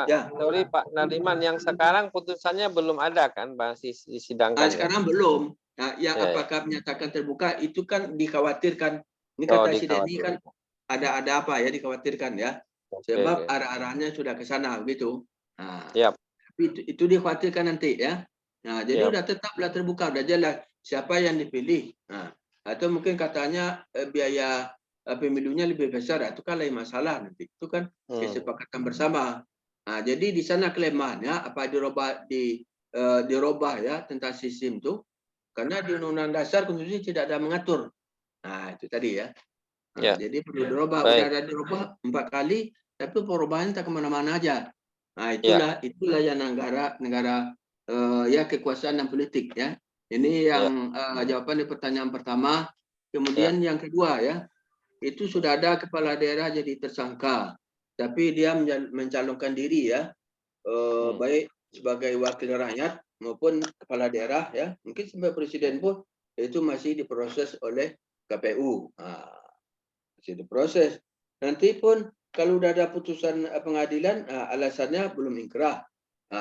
ya. sorry Pak Nariman, yang sekarang putusannya belum ada kan, masih disidangkan ya? Sekarang belum. Nah, yang Ya, ya. apakah menyatakan terbuka itu kan dikhawatirkan. Ini Oh, kata si Denny kan dikhawatirkan. ada apa ya dikhawatirkan ya. Oke, Sebab oke. arah-arahnya sudah ke sana begitu. Nah, Yap, tapi itu dikhawatirkan nanti ya. Nah, jadi yap. udah tetaplah terbuka, udah jelas siapa yang dipilih. Nah, atau mungkin katanya biaya pemilunya lebih besar, itu kan lain masalah nanti. Itu kan kesepakatan bersama. Nah, jadi di sana kelemahannya apa dirubah ya tentang sistem itu, karena di Undang-Undang Dasar Konstitusi tidak ada mengatur. Nah, itu tadi ya. Nah, Ya. jadi perlu dirubah. Baik. Udah ada dirubah 4 kali, tapi perubahan tak kemana-mana aja. Nah, Ya. itulah yang negara ya kekuasaan dan politik ya. Ini yang jawaban di pertanyaan pertama. Kemudian yang kedua ya, itu sudah ada kepala daerah jadi tersangka, tapi dia mencalonkan diri ya, baik sebagai wakil rakyat maupun kepala daerah ya, mungkin sampai presiden pun itu masih diproses oleh KPU. Masih diproses. Nanti pun kalau sudah ada putusan pengadilan, alasannya belum ingkrah.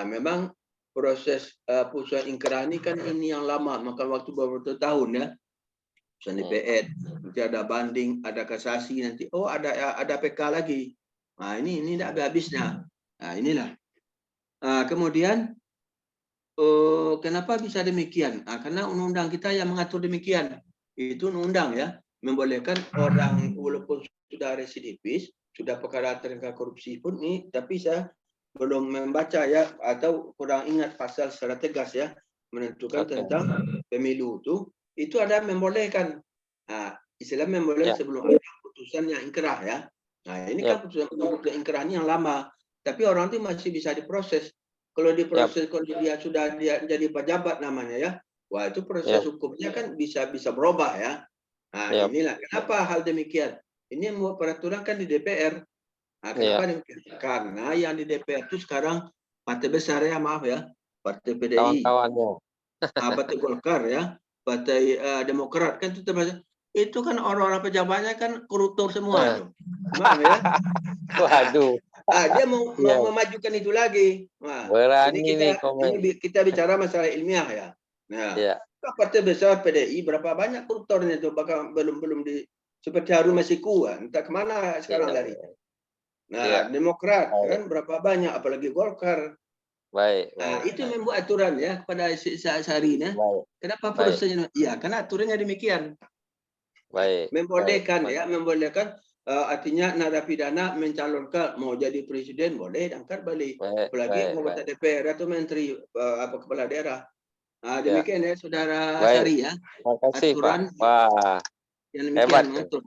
Memang proses putusan ingkrah ini kan ini yang lama, makan waktu beberapa tahun ya. Putusan DPR, nanti ada banding, ada kasasi, nanti ada PK lagi. Nah, ini tidak habis-habisnya. Nah, inilah. Kemudian kenapa bisa demikian? Karena undang-undang kita yang mengatur demikian. Itu undang ya, membolehkan orang walaupun sudah residivis, sudah perkara terkait korupsi pun ini, tapi saya belum membaca ya, atau kurang ingat pasal secara tegas ya, menentukan tentang pemilu itu ada membolehkan. Istilah membolehkan sebelum ada putusan yang ingkrah ya. Nah, ini kan putusan ingkrah ini yang lama, tapi orang itu masih bisa diproses. Kalau diproses, kalau dia sudah jadi pejabat namanya ya, wah itu proses hukumnya kan bisa berubah ya. Nah, inilah kenapa hal demikian. Ini membuat peraturan kan di DPR. Kenapa demikian? Karena yang di DPR itu sekarang partai besar ya, maaf ya, partai PDI, partai Golkar ya, partai Demokrat kan itu kan orang-orang pejabatnya kan koruptor semua. Maaf ya. Waduh. Dia mau memajukan itu lagi. Ini kita bicara masalah ilmiah ya. Nah, partai besar PDI berapa banyak koruptornya itu, bahkan belum seperti Harun Masiku, entah kemana sekarang lari. Nah, Demokrat kan berapa banyak, apalagi Golkar. Baik. Nah, itu membuat aturan ya kepada Syahrini. Kenapa prosesnya? Ya, karena aturannya demikian. Baik. Membolehkan ya, membolehkan. Artinya narapidana mencalonkan mau jadi presiden boleh angkat balik, apalagi anggota DPR atau menteri kepala daerah. Demikian ya saudara Sari ya. Terima kasih aturan Pak. Wah, yang demikian mengatur.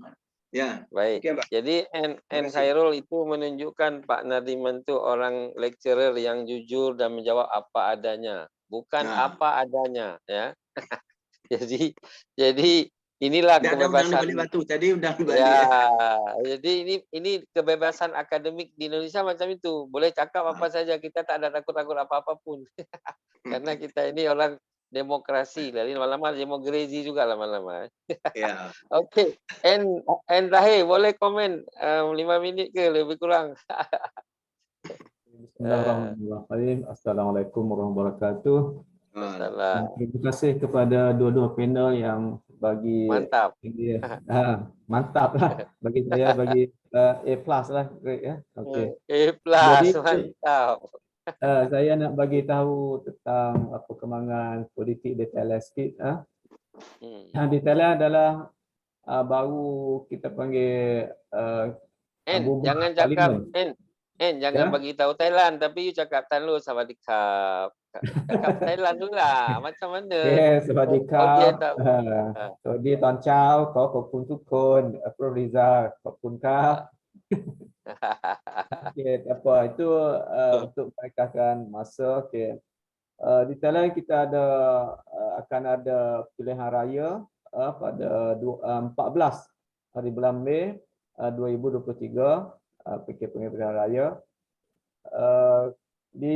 Ya. Baik. Jadi N. Khairul itu menunjukkan Pak Nariman itu orang lecturer yang jujur dan menjawab apa adanya, bukan apa adanya ya. jadi inilah kebebasan. Jadi ini kebebasan akademik di Indonesia macam itu. Boleh cakap apa saja, kita tak ada takut-takut apa-apapun. Karena kita ini orang demokrasi, dari lama-lama demokrasi juga lama-lama. Oke, N terakhir boleh komen 5 minit ke lebih kurang. Bismillahirrahmanirrahim. Assalamualaikum warahmatullahi wabarakatuh. Terima kasih kepada dua-dua panel yang bagi mantap lah bagi saya, bagi A+ lah ya. Okey. A+, mantap. Saya nak bagi tahu tentang perkembangan politik di Thailand sikit. Di Thailand adalah baru kita panggil jangan cakap jangan bagi tahu Thailand, tapi you cakap Thailand Sawadikap. Cakap Thailand dulu lah. Macam mana? Sawadikap. Di Ton Chow,ขอบคุณทุกคนProf Riza, ขอบคุณครับ itu untuk merekakan masa. Di Thailand kita akan ada pilihan raya pada 14 hari bulan Mei 2023, pilihan raya. Di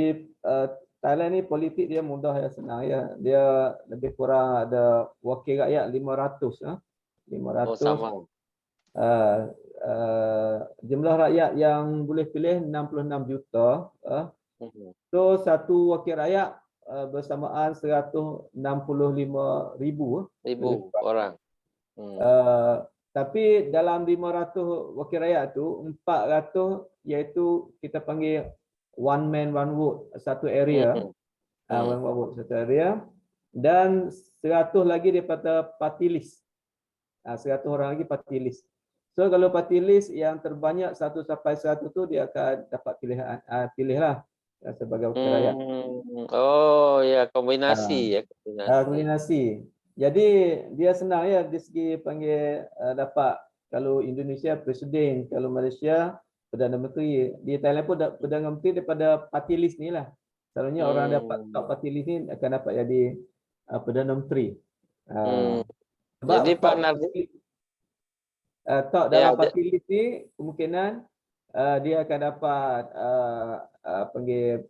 Thailand ni politik dia mudah ya, senang ya. Dia lebih kurang ada wakil rakyat 500 500. jumlah rakyat yang boleh pilih 66 juta. So satu wakil rakyat bersamaan 165,000 orang. Tapi dalam 500 wakil rakyat tu 400 iaitu kita panggil one man one vote satu area. One man one vote satu area, dan 100 lagi daripada party list. 100 orang lagi party list. So kalau party list yang terbanyak 1 sampai 100 tu dia akan dapat pilihan pilihlah sebagai wakil rakyat. Oh ya, kombinasi Kombinasi. Jadi dia senang ya dari segi panggil dapat. Kalau Indonesia presiden, kalau Malaysia Perdana Menteri. Di Thailand pun Perdana Menteri daripada party list ni lah. Selalunya orang dapat top party list ni akan dapat jadi Perdana Menteri. Jadi Pak Nardi top dalam party list ni kemungkinan dia akan dapat panggil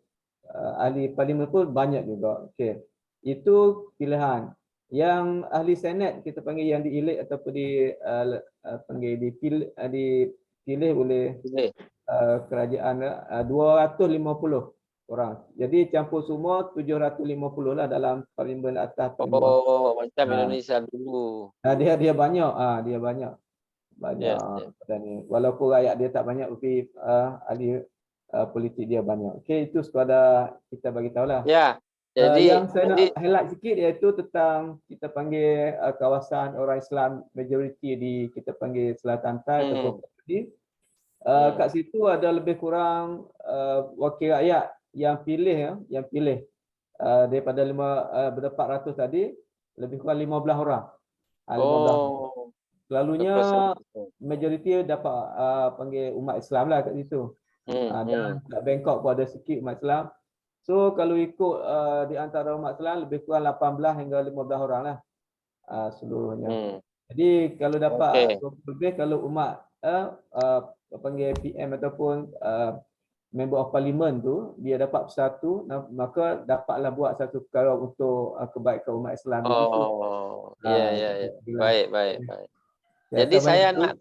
ahli parlimen pun banyak juga. Okey. Itu pilihan. Yang ahli senat kita panggil yang dielect ataupun dipilih oleh kerajaan 250 orang. Jadi campur semua 750 lah dalam parlimen atas paling bawah. Oh, macam Indonesia dulu. Dia banyak, dia banyak. Dan walaupun rakyat dia tak banyak tapi ahli politik dia banyak. Okey, itu sekadar kita bagi tahulah. Ya. Jadi yang saya nak highlight sikit iaitu tentang kita panggil kawasan orang Islam majoriti di kita panggil Selatan Thai ataupun kat situ ada lebih kurang wakil rakyat yang pilih daripada 400 tadi lebih kurang 15 orang. 15. Selalunya majoriti dapat panggil umat Islam lah kat situ. Dan kat Bangkok pun ada sikit umat Islam. So kalau ikut di antara umat Islam lebih kurang 18 hingga 15 orang lah seluruhnya. Jadi kalau dapat lebih, kalau umat panggil PM ataupun member of parliament tu dia dapat bersatu, maka dapatlah buat satu perkara untuk kebaikan umat Islam. Baik. Jadi saya nak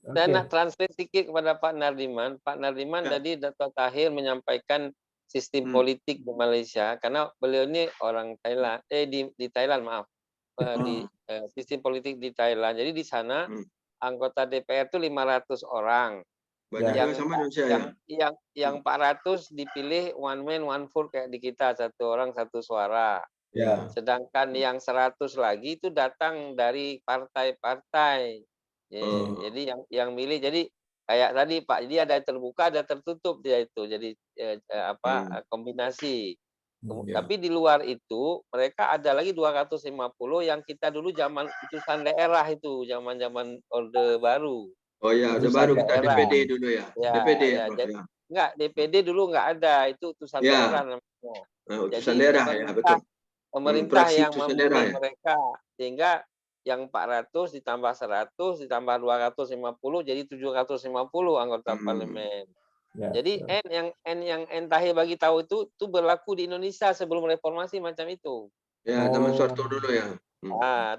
nak translate sedikit kepada Pak Nardiman. Pak Nardiman tadi Dr. Tahir menyampaikan sistem politik di Malaysia karena beliau ini orang Thailand di Thailand maaf. Di sistem politik di Thailand. Jadi di sana anggota DPR itu 500 orang. Yang 400 dipilih one man one vote kayak di kita, satu orang satu suara. Sedangkan yang 100 lagi itu datang dari partai-partai. Jadi yang milih, jadi kayak tadi Pak, jadi ada terbuka ada tertutup dia itu. Jadi kombinasi. Tapi di luar itu mereka ada lagi 250 yang kita dulu zaman utusan daerah itu, zaman-zaman Orde Baru. Oh ya, Orde Baru kita DPD dulu ya. DPD ya. Enggak, DPD dulu enggak ada, itu utusan daerah namanya. Utusan daerah ya, betul. Pemerintah yang memilih mereka, sehingga yang 400 ditambah 100 ditambah 250 jadi 750 anggota parlemen. Jadi yang Tahir bagi tahu itu berlaku di Indonesia sebelum reformasi macam itu. Ya, zaman Soeharto dulu ya.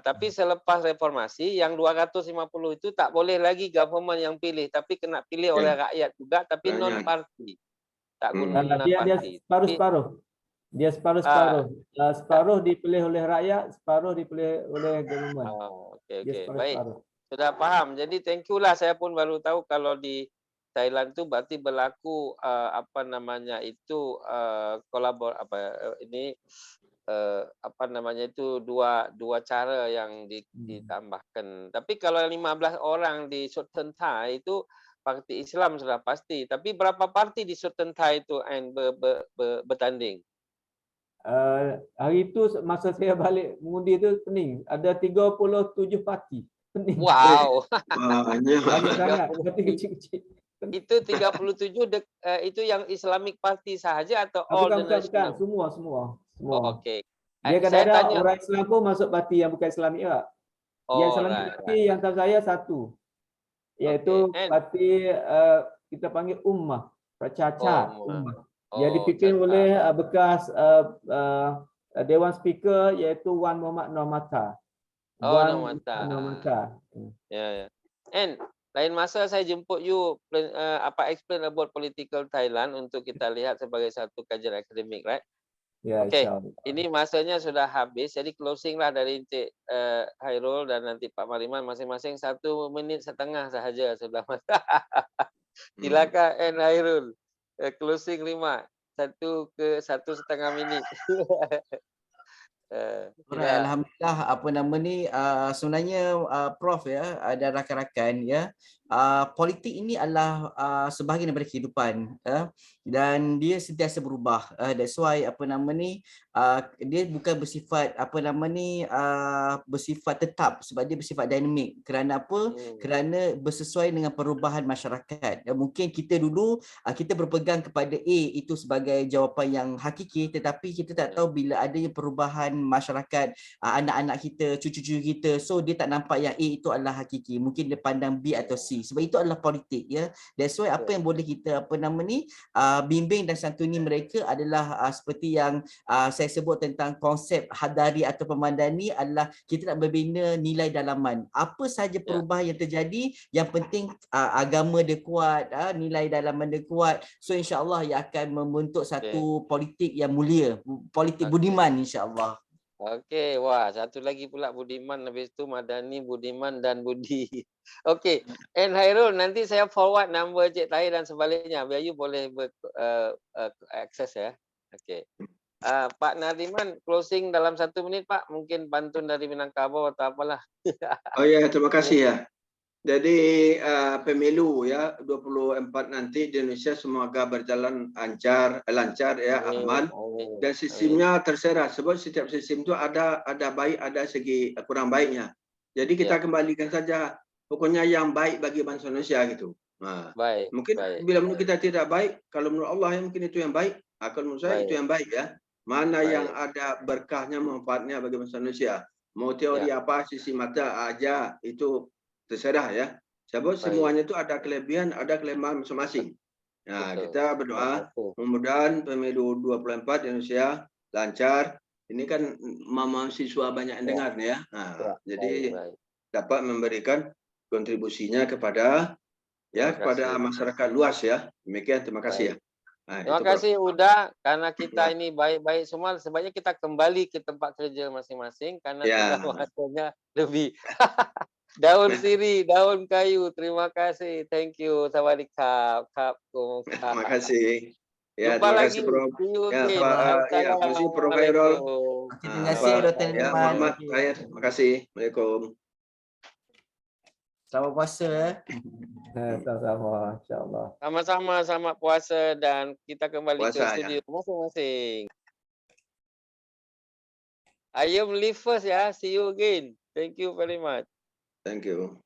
Tapi selepas reformasi yang 250 itu tak boleh lagi government yang pilih, tapi kena pilih oleh rakyat juga, tapi non parti. Tak guna parti. Dia separuh. Separuh dipilih oleh rakyat, separuh dipilih oleh government. Okey. Baik. Sudah paham. Jadi thank you lah, saya pun baru tahu kalau di Thailand itu berarti berlaku dua cara yang ditambahkan. Tapi kalau 15 orang di Sultan Thai itu parti Islam sudah pasti. Tapi berapa parti di Sultan Thai itu bertanding? Hari itu masa saya balik mengundi itu pening. Ada 37 parti. Pening. Wow. Banyak sangat. Parti kecil-kecil. Itu 37 itu yang Islamic Party sahaja atau all the national? Bukan, semua. Okey. Dia kadang-kadang orang Islam pun masuk parti yang bukan Islamik juga. Yang Islamic Party yang tahu saya satu. Iaitu parti kita panggil Ummah. Pracacat Ummah. Yang dipimpin oleh bekas Dewan Speaker iaitu Wan Muhammad Nur Mata. Nur Mata. Ya. And Lain masa saya jemput you explain about political Thailand untuk kita lihat sebagai satu kajian akademik, right? Ya, Okey. insyaAllah. Ini masanya sudah habis, jadi closing lah dari Encik Hairul dan nanti Pak Mariman masing-masing 1 minit setengah sahaja sudah masa. Silakan Hairul. Closing remark 1 ke 1,5 minit. Alright, alhamdulillah apa nama ni sebenarnya Prof ya dan rakan-rakan ya, politik ini adalah sebahagian daripada kehidupan dan dia sentiasa berubah. That's why apa nama ni dia bukan bersifat apa nama ni bersifat tetap, sebab dia bersifat dinamik. Kerana apa? Kerana bersesuai dengan perubahan masyarakat. Mungkin kita dulu kita berpegang kepada A itu sebagai jawapan yang hakiki, tetapi kita tak tahu bila adanya perubahan masyarakat, anak-anak kita, cucu-cucu kita, so dia tak nampak yang A itu adalah hakiki, mungkin dia pandang B atau C, sebab itu adalah politik ya. That's why apa yang boleh kita apa nama ni bimbing dan santuni mereka adalah seperti yang saya sebut tentang konsep hadari atau pemandani, adalah kita nak membina nilai dalaman. Apa sahaja perubahan yang terjadi, yang penting agama dia kuat, nilai dalaman dia kuat, so insya-Allah ia akan membentuk satu politik yang mulia, politik budiman insya-Allah. Okey, wah satu lagi pula budiman, habis itu madani, budiman dan budi. Okey, Hairul, nanti saya forward nombor Cik Tahir dan sebaliknya biar you boleh akses ya. Okey. Pak Nariman, closing dalam 1 minit Pak, mungkin pantun dari Minangkabau atau apalah. Oh ya, terima kasih ya. Jadi pemilu ya 24 nanti di Indonesia semoga berjalan lancar ya, aman, dan sistemnya terserah, sebab setiap sistem itu ada baik, ada segi kurang baiknya. Jadi kita kembalikan saja pokoknya yang baik bagi bangsa Indonesia gitu. Baik. Mungkin bila menurut kita tidak baik, kalau menurut Allah ya mungkin itu yang baik. Kalau menurut saya itu yang baik ya. Mana yang ada berkahnya, manfaatnya bagi bangsa Indonesia. Mau teori apa, sisi mata aja itu terserah ya. Sebab semuanya itu ada kelebihan, ada kelemahan masing-masing. Nah, kita berdoa mudah-mudahan pemilu 24 di Indonesia lancar. Ini kan mahasiswa banyak yang dengar nih ya. Nah, jadi dapat memberikan kontribusinya kepada kepada masyarakat luas ya. Demikian, terima kasih ya. Nah, terima kasih Uda, karena kita ini baik-baik semua, sebaiknya kita kembali ke tempat kerja masing-masing karena sudah waktunya lebih. Daun siri, daun kayu, terima kasih, thank you, sawadikap, terima kasih. Ya, jumpa terima lagi. kasih Prof. Ya, terima kasih Prof Hairul. Terima kasih Dr. Ya, Muhammad Tahir, terima kasih. Assalamualaikum. Selamat puasa. Sama-sama, insya-Allah. Sama-sama, selamat puasa dan kita kembali Puasa, ke studio masing-masing. I am leave first ya. See you again. Thank you very much. Thank you.